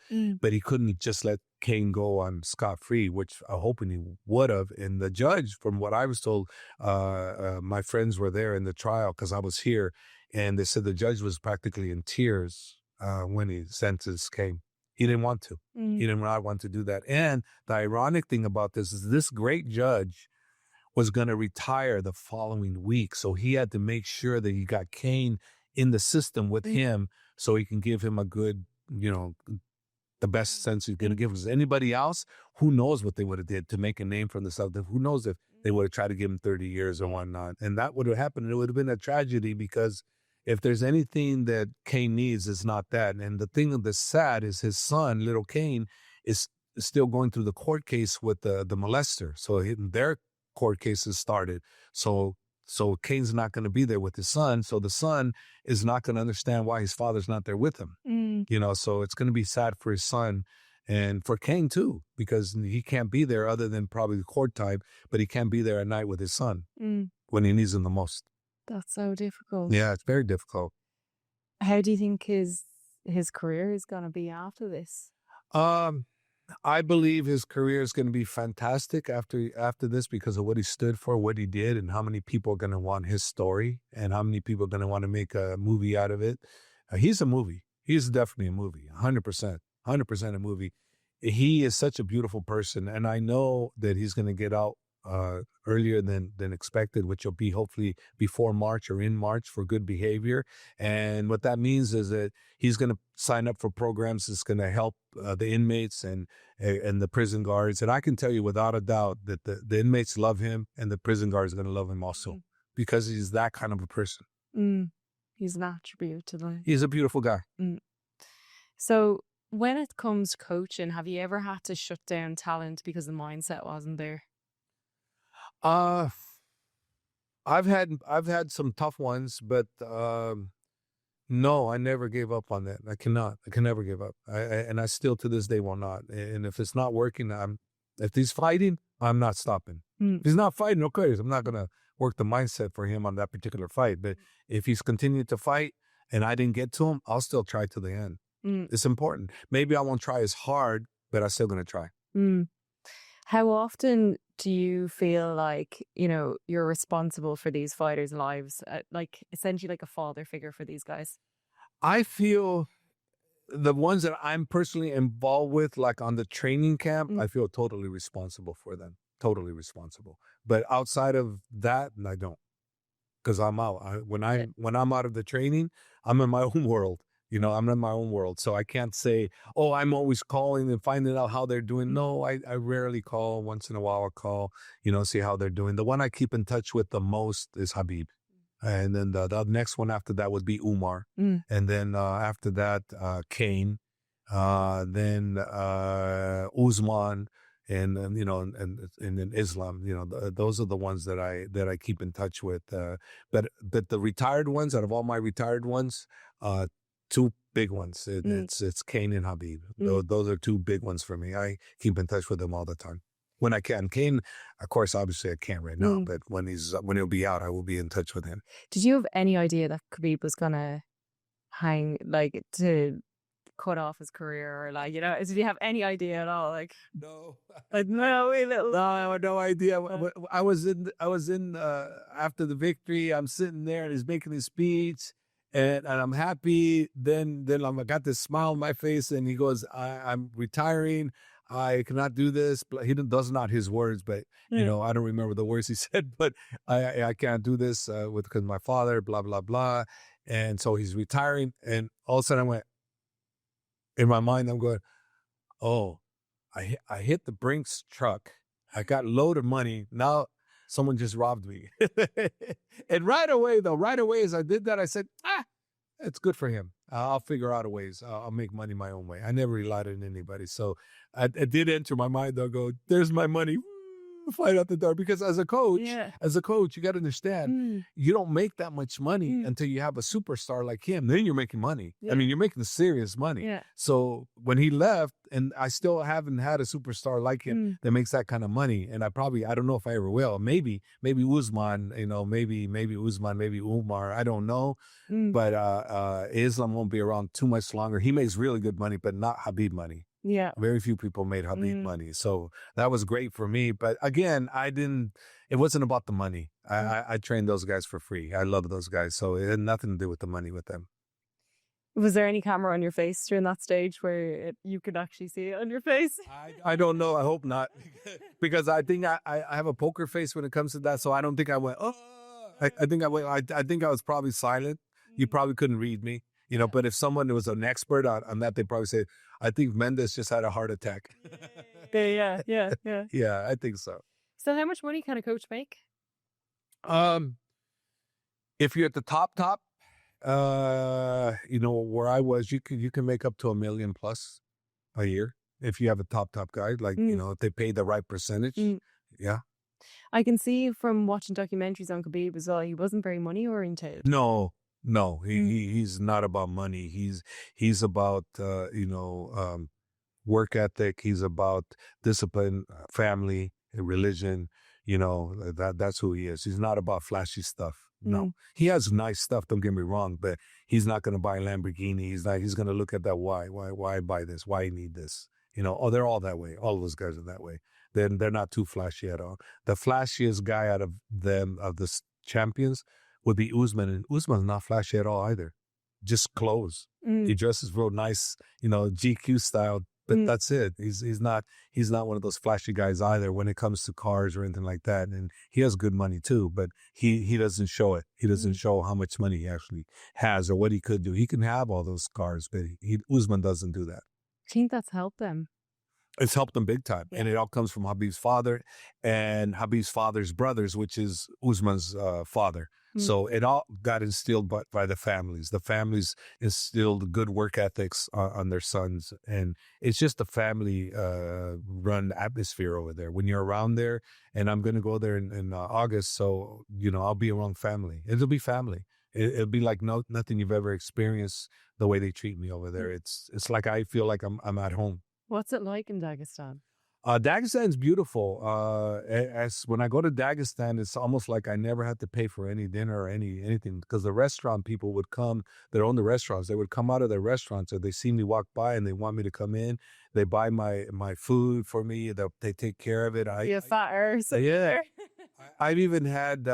But he couldn't just let Cain go on scot-free, which I'm hoping he would have. And the judge, from what I was told, my friends were there in the trial because I was here, And they said the judge was practically in tears when he sentenced Cain. He didn't want to. He did not want to do that. And the ironic thing about this is this great judge was going to retire the following week. So he had to make sure that he got Cain in the system with him so he can give him a good, the best sense he's going to give. Because anybody else, who knows what they would have did to make a name for themselves. Who knows if they would have tried to give him 30 years or whatnot. And that would have happened. It would have been a tragedy because if there's anything that Cain needs, it's not that. And the thing that's sad is his son, little Cain, is still going through the court case with the molester. So their court cases started. So Cain's not going to be there with his son. So the son is not going to understand why his father's not there with him. So it's going to be sad for his son and for Cain too, because he can't be there other than probably the court time, but he can't be there at night with his son when he needs him the most. That's so difficult. Yeah, it's very difficult. How do you think his career is going to be after this? I believe his career is going to be fantastic after this because of what he stood for, what he did, and how many people are going to want his story and how many people are going to want to make a movie out of it. He's a movie. He's definitely a movie, 100%, 100% a movie. He is such a beautiful person, and I know that he's going to get out earlier than expected, which will be hopefully before March or in March for good behavior. And what that means is that he's going to sign up for programs that's going to help the inmates and the prison guards. And I can tell you without a doubt that the inmates love him and the prison guards are going to love him also because he's that kind of a person. He's an attribute to life. He's a beautiful guy. So when it comes to coaching, have you ever had to shut down talent because the mindset wasn't there? I've had some tough ones, but no, I never gave up on that. I can never give up. And I still to this day will not. And if it's not working, if he's fighting, I'm not stopping. If he's not fighting, okay, I'm not gonna work the mindset for him on that particular fight. But if he's continued to fight and I didn't get to him, I'll still try to the end. It's important. Maybe I won't try as hard, but I'm still gonna try. How often do you feel like, you're responsible for these fighters' lives, like essentially like a father figure for these guys? I feel the ones that I'm personally involved with, like on the training camp, I feel totally responsible for them. Totally responsible. But outside of that, I don't. Because I'm out. When I'm out of the training, I'm in my own world. I'm in my own world. So I can't say, oh, I'm always calling and finding out how they're doing. No, I rarely call. Once in a while I'll call, see how they're doing. The one I keep in touch with the most is Habib. And then the next one after that would be Umar. And then after that, Cain. Then Usman. And then Islam, those are the ones that I keep in touch with. But the retired ones, out of all my retired ones, two big ones. It's Cain and Habib. Those are two big ones for me. I keep in touch with them all the time when I can. Cain, of course, obviously I can't right now, but when he'll be out, I will be in touch with him. Did you have any idea that Khabib was gonna hang, like, to cut off his career, or like, did you have any idea at all? Like, no, like no, I had no idea. I was in after the victory. I'm sitting there and he's making his speech. And I'm happy. Then I got this smile on my face, and he goes, "I'm retiring. I cannot do this." He does not his words, but I don't remember the words he said. But I can't do this because my father, blah blah blah. And so he's retiring, and all of a sudden I went in my mind. I'm going, "Oh, I hit the Brinks truck. I got a load of money now." Someone just robbed me. And right away as I did that, I said, it's good for him. I'll figure out a ways. I'll make money my own way. I never relied on anybody. So it did enter my mind. I'll go, there's my money. Fly out the door. Because as a coach, you got to understand, you don't make that much money until you have a superstar like him. Then you're making money. I mean, you're making serious money. So when he left, and I still haven't had a superstar like him that makes that kind of money. And I don't know if I ever will. Maybe Usman, maybe Usman, maybe Umar. I don't know. But Islam won't be around too much longer. He makes really good money, but not Habib money. Yeah. Very few people made Habib money. So that was great for me. But again, it wasn't about the money. I train those guys for free. I love those guys. So it had nothing to do with the money with them. Was there any camera on your face during that stage where you could actually see it on your face? I don't know. I hope not. Because I think I have a poker face when it comes to that. So I don't think I went, oh, I think I went, I think I was probably silent. You probably couldn't read me, you know, but if someone was an expert on that, they'd probably say, I think Mendez just had a heart attack. Yeah. Yeah, I think so. So how much money can a coach make? If you're at the top, you know, where I was, you can make up to $1 million plus a year if you have a top guy, like, you know, if they pay the right percentage. Yeah. I can see from watching documentaries on Khabib as well, he wasn't very money oriented. No, he's not about money. He's about, you know, work ethic. He's about discipline, family, religion. You know, that's who he is. He's not about flashy stuff. No, he has nice stuff. Don't get me wrong, but he's not going to buy a Lamborghini. He's going to look at that. Why buy this? Why you need this? You know, oh, they're all that way. All of those guys are that way. They're not too flashy at all. The flashiest guy out of them, of the champions, would be Usman. And Usman's not flashy at all either. Just clothes. He dresses real nice, you know, GQ style. But that's it. He's not one of those flashy guys either when it comes to cars or anything like that. And he has good money too, but he doesn't show it. He doesn't show how much money he actually has or what he could do. He can have all those cars, but Usman doesn't do that. I think that's helped them. It's helped them big time. Yeah. And it all comes from Habib's father and Habib's father's brothers, which is Usman's father. So it all got instilled by the families. The families instilled good work ethics on their sons. And it's just a family run atmosphere over there. When you're around there, and I'm going to go there in August, so, you know, I'll be around family. It'll be family. It'll be like nothing you've ever experienced the way they treat me over there. It's like I feel like I'm at home. What's it like in Dagestan? Dagestan's beautiful. As when I go to Dagestan, it's almost like I never had to pay for any dinner or anything because the restaurant people would come. They own the restaurants. They would come out of their restaurants, or they see me walk by and they want me to come in. They buy my food for me. They take care of it. Father. Yeah. I've even had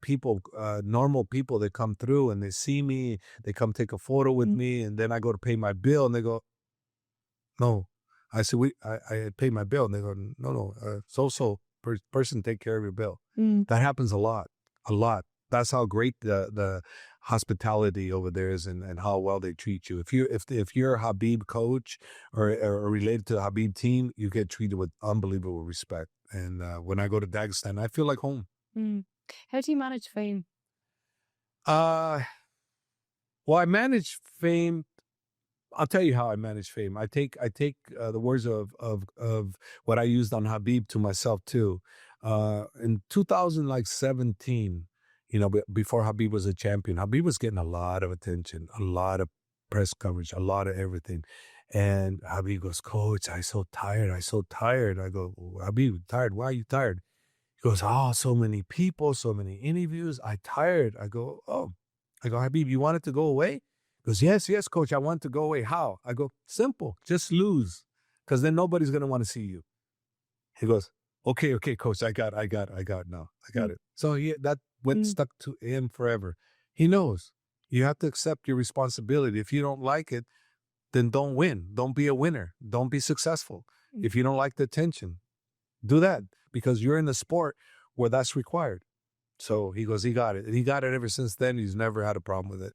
people, normal people, that come through and they see me. They come take a photo with me, and then I go to pay my bill, and they go, "No." I said, I pay my bill. And they go, no, person take care of your bill. That happens a lot. That's how great the hospitality over there is and how well they treat you. If you're a Habib coach or related to the Habib team, you get treated with unbelievable respect. And when I go to Dagestan, I feel like home. How do you manage fame? Well, I manage fame. I'll tell you how I manage fame. I take the words of what I used on Habib to myself too. In 2017, you know, before Habib was a champion, Habib was getting a lot of attention, a lot of press coverage, a lot of everything. And Habib goes, "Coach, I'm so tired. I go, "Habib, tired? Why are you tired?" He goes, "Oh, so many people, so many interviews. I'm tired." I go, "Habib, you want it to go away?" He goes, yes, coach, I want to go away. How? I go, simple, just lose, because then nobody's going to want to see you. He goes, okay, coach, I got it now. I got it. So that went stuck to him forever. He knows you have to accept your responsibility. If you don't like it, then don't win. Don't be a winner. Don't be successful. If you don't like the attention, do that, because you're in the sport where that's required. So he goes, he got it. And he got it ever since then. He's never had a problem with it.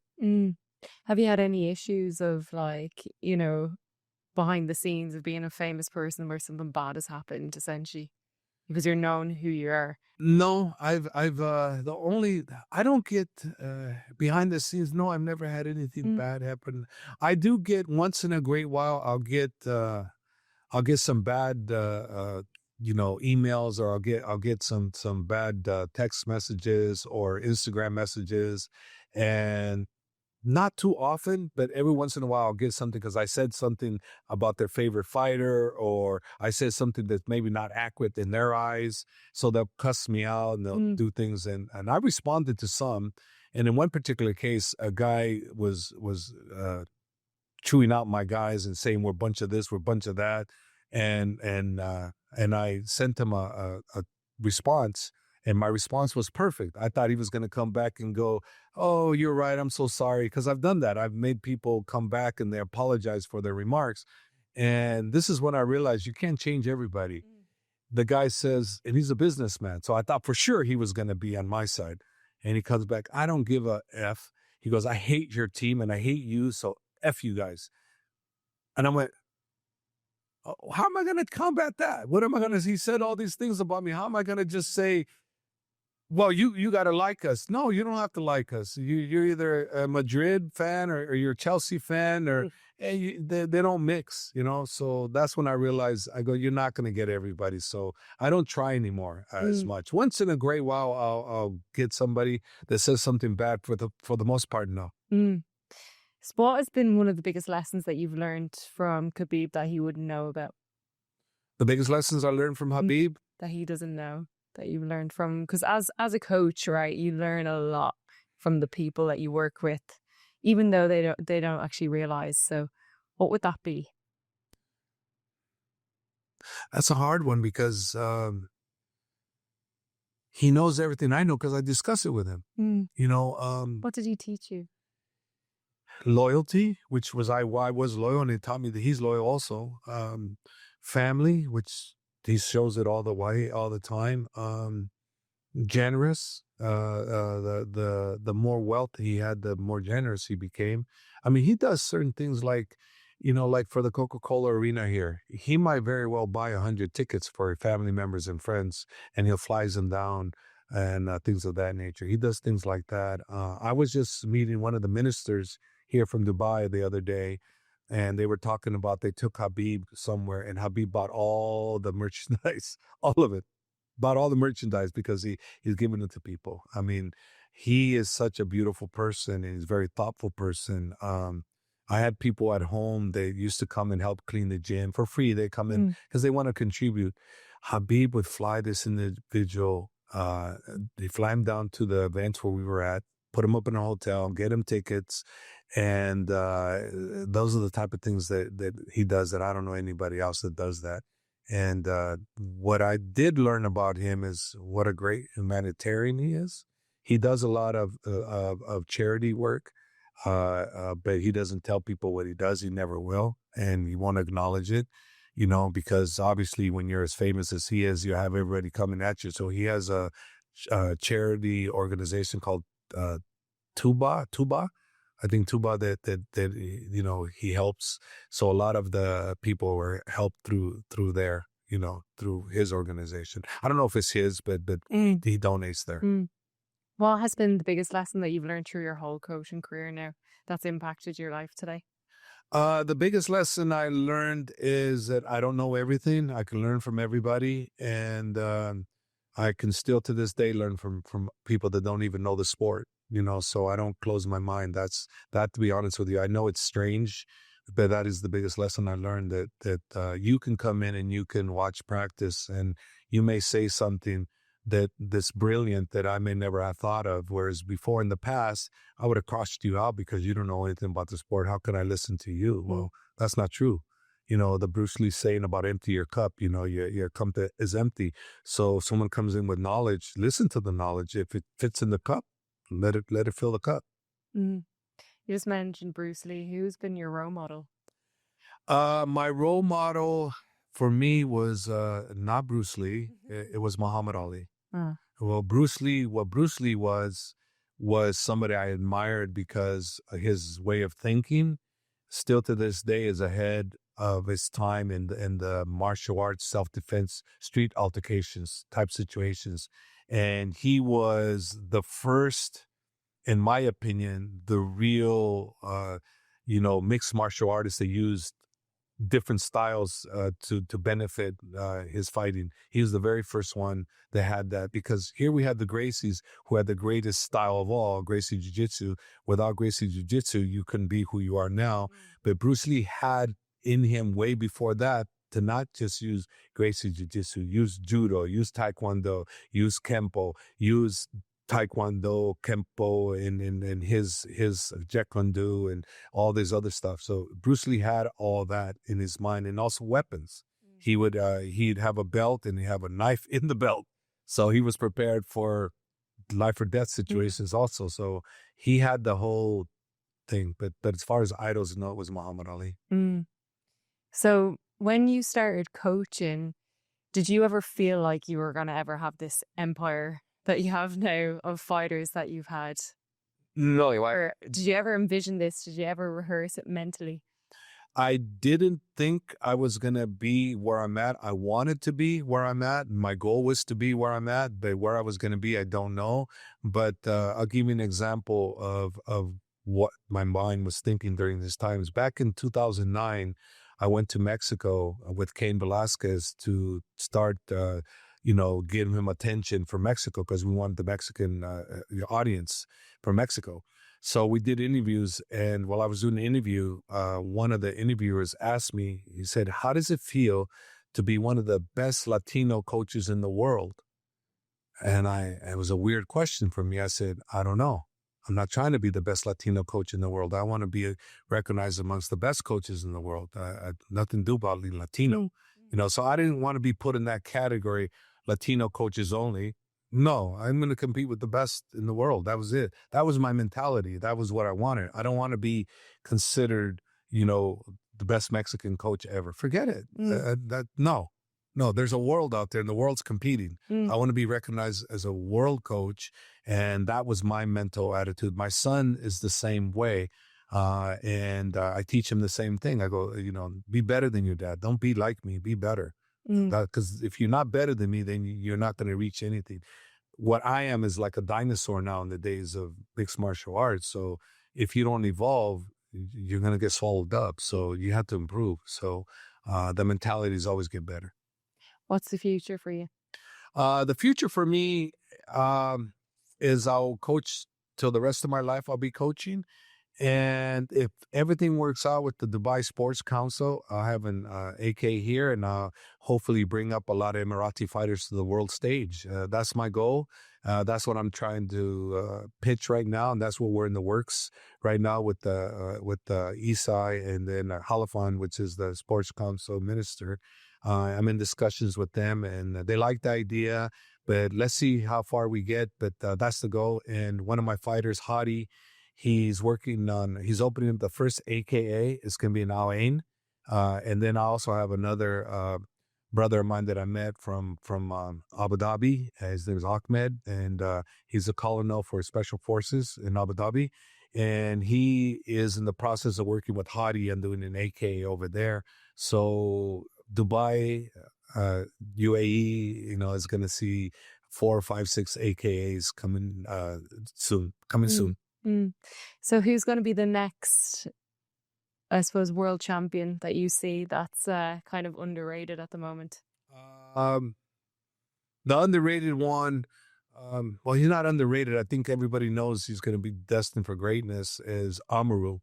Have you had any issues of, like, you know, behind the scenes of being a famous person where something bad has happened, essentially, because you're known who you are? No, I don't get behind the scenes. No, I've never had anything bad happen. I do get once in a great while. I'll get some bad, you know, emails, or I'll get some bad text messages or Instagram messages, and not too often, but every once in a while I'll get something because I said something about their favorite fighter, or I said something that's maybe not accurate in their eyes. So they'll cuss me out and they'll do things. And I responded to some. And in one particular case, a guy was chewing out my guys and saying, we're a bunch of this, we're a bunch of that. And I sent him a response. And my response was perfect. I thought he was going to come back and go, "Oh, you're right. I'm so sorry." Because I've done that. I've made people come back and they apologize for their remarks. And this is when I realized you can't change everybody. The guy says, and he's a businessman. So I thought for sure he was going to be on my side. And he comes back, "I don't give a F." He goes, "I hate your team and I hate you. So F you guys." And I went, "Oh, how am I going to combat that? What am I going to, he said all these things about me. How am I going to just say, well, you got to like us? No, you don't have to like us. You're either a Madrid fan or you're a Chelsea fan, or they don't mix, you know?" So that's when I realized, I go, you're not going to get everybody. So I don't try anymore as much. Once in a great while, I'll get somebody that says something bad. For the most part, no. So what has been one of the biggest lessons that you've learned from Khabib that he wouldn't know about? The biggest lessons I learned from Habib? That he doesn't know, that you've learned from, because as a coach, right, you learn a lot from the people that you work with, even though they don't actually realize. So what would that be? That's a hard one because he knows everything I know because I discuss it with him. You know, what did he teach you? Loyalty, which was why I was loyal, and he taught me that he's loyal also. Family, which he shows it all the time. Generous. The more wealth he had, the more generous he became. I mean, he does certain things like, you know, like for the Coca-Cola Arena here, he might very well buy 100 tickets for family members and friends, and he'll flies them down and things of that nature. He does things like that. I was just meeting one of the ministers here from Dubai the other day, and they were talking about they took Habib somewhere, and Habib bought all the merchandise, all of it. Bought all the merchandise because he's giving it to people. I mean, he is such a beautiful person, and he's a very thoughtful person. I had people at home, they used to come and help clean the gym for free. They come in because they want to contribute. Habib would fly this individual. They fly him down to the events where we were at, put him up in a hotel, get him tickets. And those are the type of things that he does that I don't know anybody else that does that. And what I did learn about him is what a great humanitarian he is. He does a lot of charity work, but he doesn't tell people what he does. He never will, and he won't acknowledge it, you know, because obviously when you're as famous as he is, you have everybody coming at you. So he has a charity organization called Tuba. I think Tuba that you know, he helps. So a lot of the people were helped through there, you know, through his organization. I don't know if it's his, but he donates there. What has been the biggest lesson that you've learned through your whole coaching career now that's impacted your life today? The biggest lesson I learned is that I don't know everything. I can learn from everybody, and I can still to this day learn from people that don't even know the sport. You know, so I don't close my mind. That's to be honest with you. I know it's strange, but that is the biggest lesson I learned, that you can come in and you can watch practice and you may say something that's brilliant that I may never have thought of. Whereas before in the past, I would have crossed you out because you don't know anything about the sport. How can I listen to you? Well, that's not true. You know, the Bruce Lee saying about empty your cup, you know, your cup is empty. So if someone comes in with knowledge, listen to the knowledge. If it fits in the cup, let it fill the cup. You just mentioned Bruce Lee. Who's been your role model? My role model for me was not Bruce Lee. It was Muhammad Ali. Well, Bruce Lee was somebody I admired because his way of thinking still to this day is ahead of his time in the martial arts, self-defense, street altercations type situations. And he was the first, in my opinion, the real, you know, mixed martial artist that used different styles to benefit his fighting. He was the very first one that had that, because here we had the Gracies who had the greatest style of all, Gracie Jiu-Jitsu. Without Gracie Jiu-Jitsu, you couldn't be who you are now. But Bruce Lee had in him way before that to not just use Gracie Jiu-Jitsu, use Judo, use Taekwondo, use Kempo, use Taekwondo, Kempo, and his Jeet Kune Do and all this other stuff. So Bruce Lee had all that in his mind, and also weapons. He would he'd have a belt and he'd have a knife in the belt. So he was prepared for life or death situations also. So he had the whole thing. But as far as idols, no, it was Muhammad Ali. So when you started coaching, did you ever feel like you were going to ever have this empire that you have now of fighters that you've had? No, Or did you ever envision this? Did you ever rehearse it mentally? I didn't think I was going to be where I'm at. I wanted to be where I'm at. My goal was to be where I'm at, but where I was going to be, I don't know. But I'll give you an example of what my mind was thinking during these times. Back in 2009, I went to Mexico with Cain Velasquez to start, giving him attention for Mexico because we wanted the Mexican audience for Mexico. So we did interviews, and while I was doing the interview, one of the interviewers asked me, he said, how does it feel to be one of the best Latino coaches in the world? And it was a weird question for me. I said, I don't know. I'm not trying to be the best Latino coach in the world. I want to be recognized amongst the best coaches in the world. Nothing to do about being Latino, so I didn't want to be put in that category, Latino coaches only. No, I'm going to compete with the best in the world. That was it. That was my mentality. That was what I wanted. I don't want to be considered, the best Mexican coach ever. Forget it. No, there's a world out there and the world's competing. I want to be recognized as a world coach. And that was my mental attitude. My son is the same way. And I teach him the same thing. I go, be better than your dad. Don't be like me. Be better. Because if you're not better than me, then you're not going to reach anything. What I am is like a dinosaur now in the days of mixed martial arts. So if you don't evolve, you're going to get swallowed up. So you have to improve. So the mentality is always get better. What's the future for you? The future for me is I'll coach till the rest of my life. I'll be coaching. And if everything works out with the Dubai Sports Council, I'll have an AK here and hopefully bring up a lot of Emirati fighters to the world stage. That's my goal. That's what I'm trying to pitch right now, and that's what we're in the works right now with Isai and then Halifan, which is the Sports Council minister. I'm in discussions with them, and they like the idea. But let's see how far we get. But that's the goal. And one of my fighters, Hadi, he's opening up the first AKA. It's going to be in Al Ain. And then I also have another brother of mine that I met from Abu Dhabi. His name is Ahmed, and he's a colonel for Special Forces in Abu Dhabi. And he is in the process of working with Hadi and doing an AKA over there. So Dubai, UAE, is going to see 4, 5, 6 AKAs coming soon. So who's going to be the next, I suppose, world champion that you see that's kind of underrated at the moment? The underrated one, well, he's not underrated. I think everybody knows he's going to be destined for greatness, is Armurul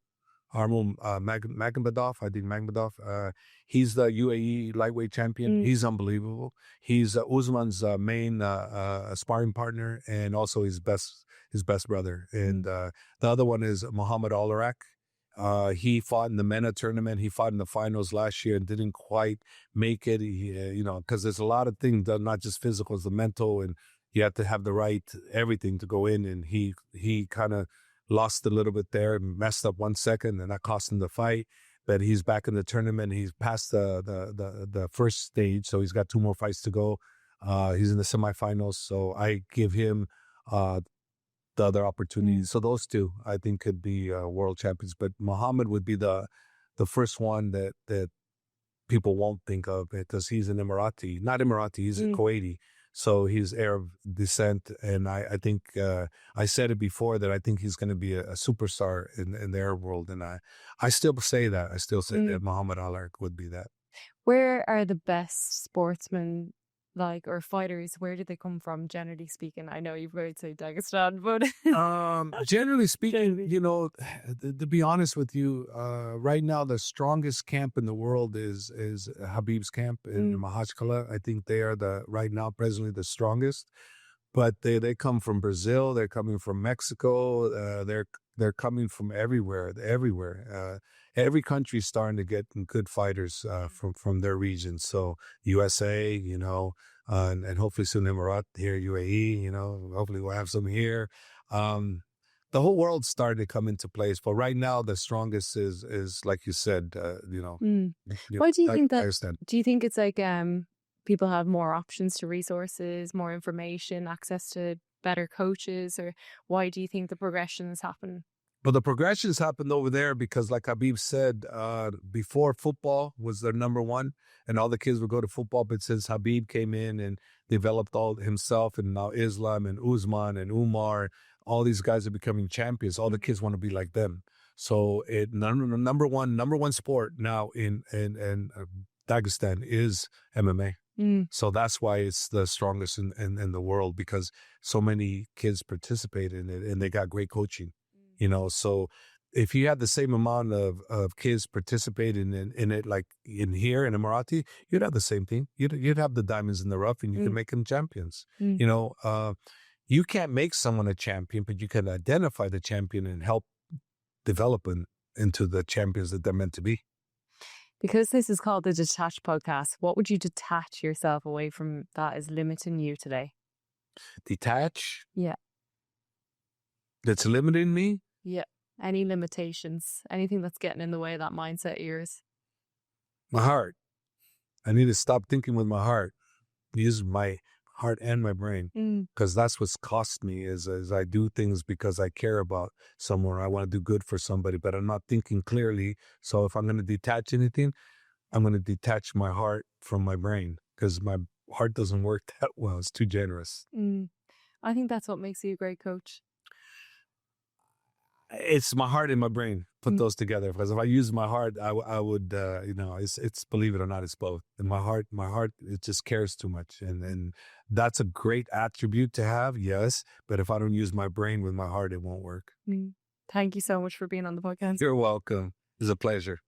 Magomedov. I think Magomedov. He's the UAE lightweight champion. He's unbelievable. He's Usman's main sparring partner and also his best brother. And the other one is Muhammad Alarak. He fought in the MENA tournament. He fought in the finals last year and didn't quite make it. Because there's a lot of things, not just physical, it's the mental, and you have to have the right everything to go in. And he kind of lost a little bit there, messed up 1 second, and that cost him the fight. But he's back in the tournament. He's past the first stage, so he's got 2 more fights to go. He's in the semifinals, so I give him the other opportunities. So those 2, I think, could be world champions. But Muhammad would be the first one that people won't think of, because he's an Emirati. Not Emirati, he's a Kuwaiti. So he's Arab descent, and I think I said it before that I think he's going to be a superstar in the Arab world, and I still say that. I still say that Muhammad Ali would be that. Where are the best sportsmen, or fighters? Where did they come from, generally speaking? I know you've heard say Dagestan, but generally speaking, to be honest with you, right now the strongest camp in the world is Habib's camp in Makhachev. I think they are right now presently the strongest. But they come from Brazil, they're coming from Mexico, they're coming from everywhere. Every country is starting to get good fighters from their region. So USA, and hopefully soon Emirat here, UAE. You know, hopefully we'll have some here. The whole world's starting to come into place, but right now the strongest is like you said. Why do you think I that? understand. Do you think it's like people have more options to resources, more information, access to better coaches, or why do you think the progressions happen? Well, the progressions happened over there because, like Habib said, before football was their number one, and all the kids would go to football. But since Habib came in and developed all himself, and now Islam and Usman and Umar, all these guys are becoming champions. All the kids want to be like them. So, number one sport now in Dagestan is MMA. So that's why it's the strongest in the world, because so many kids participate in it and they got great coaching. You know, so if you had the same amount of kids participating in it, like in here in Emirati, you'd have the same thing. You'd have the diamonds in the rough, and you can make them champions. You know, you can't make someone a champion, but you can identify the champion and help develop them into the champions that they're meant to be. Because this is called the Detached Podcast, what would you detach yourself away from that is limiting you today? Detach? Yeah. That's limiting me? Yeah. Any limitations? Anything that's getting in the way of that mindset of yours? My heart. I need to stop thinking with my heart. Use my heart and my brain, because that's what's cost me is I do things because I care about someone. I want to do good for somebody, but I'm not thinking clearly. So if I'm going to detach anything, I'm going to detach my heart from my brain, because my heart doesn't work that well. It's too generous. I think that's what makes you a great coach. It's my heart and my brain. Put those together, because if I use my heart, I would, it's believe it or not, it's both. And my heart, it just cares too much, and that's a great attribute to have, yes. But if I don't use my brain with my heart, it won't work. Thank you so much for being on the podcast. You're welcome. It's a pleasure.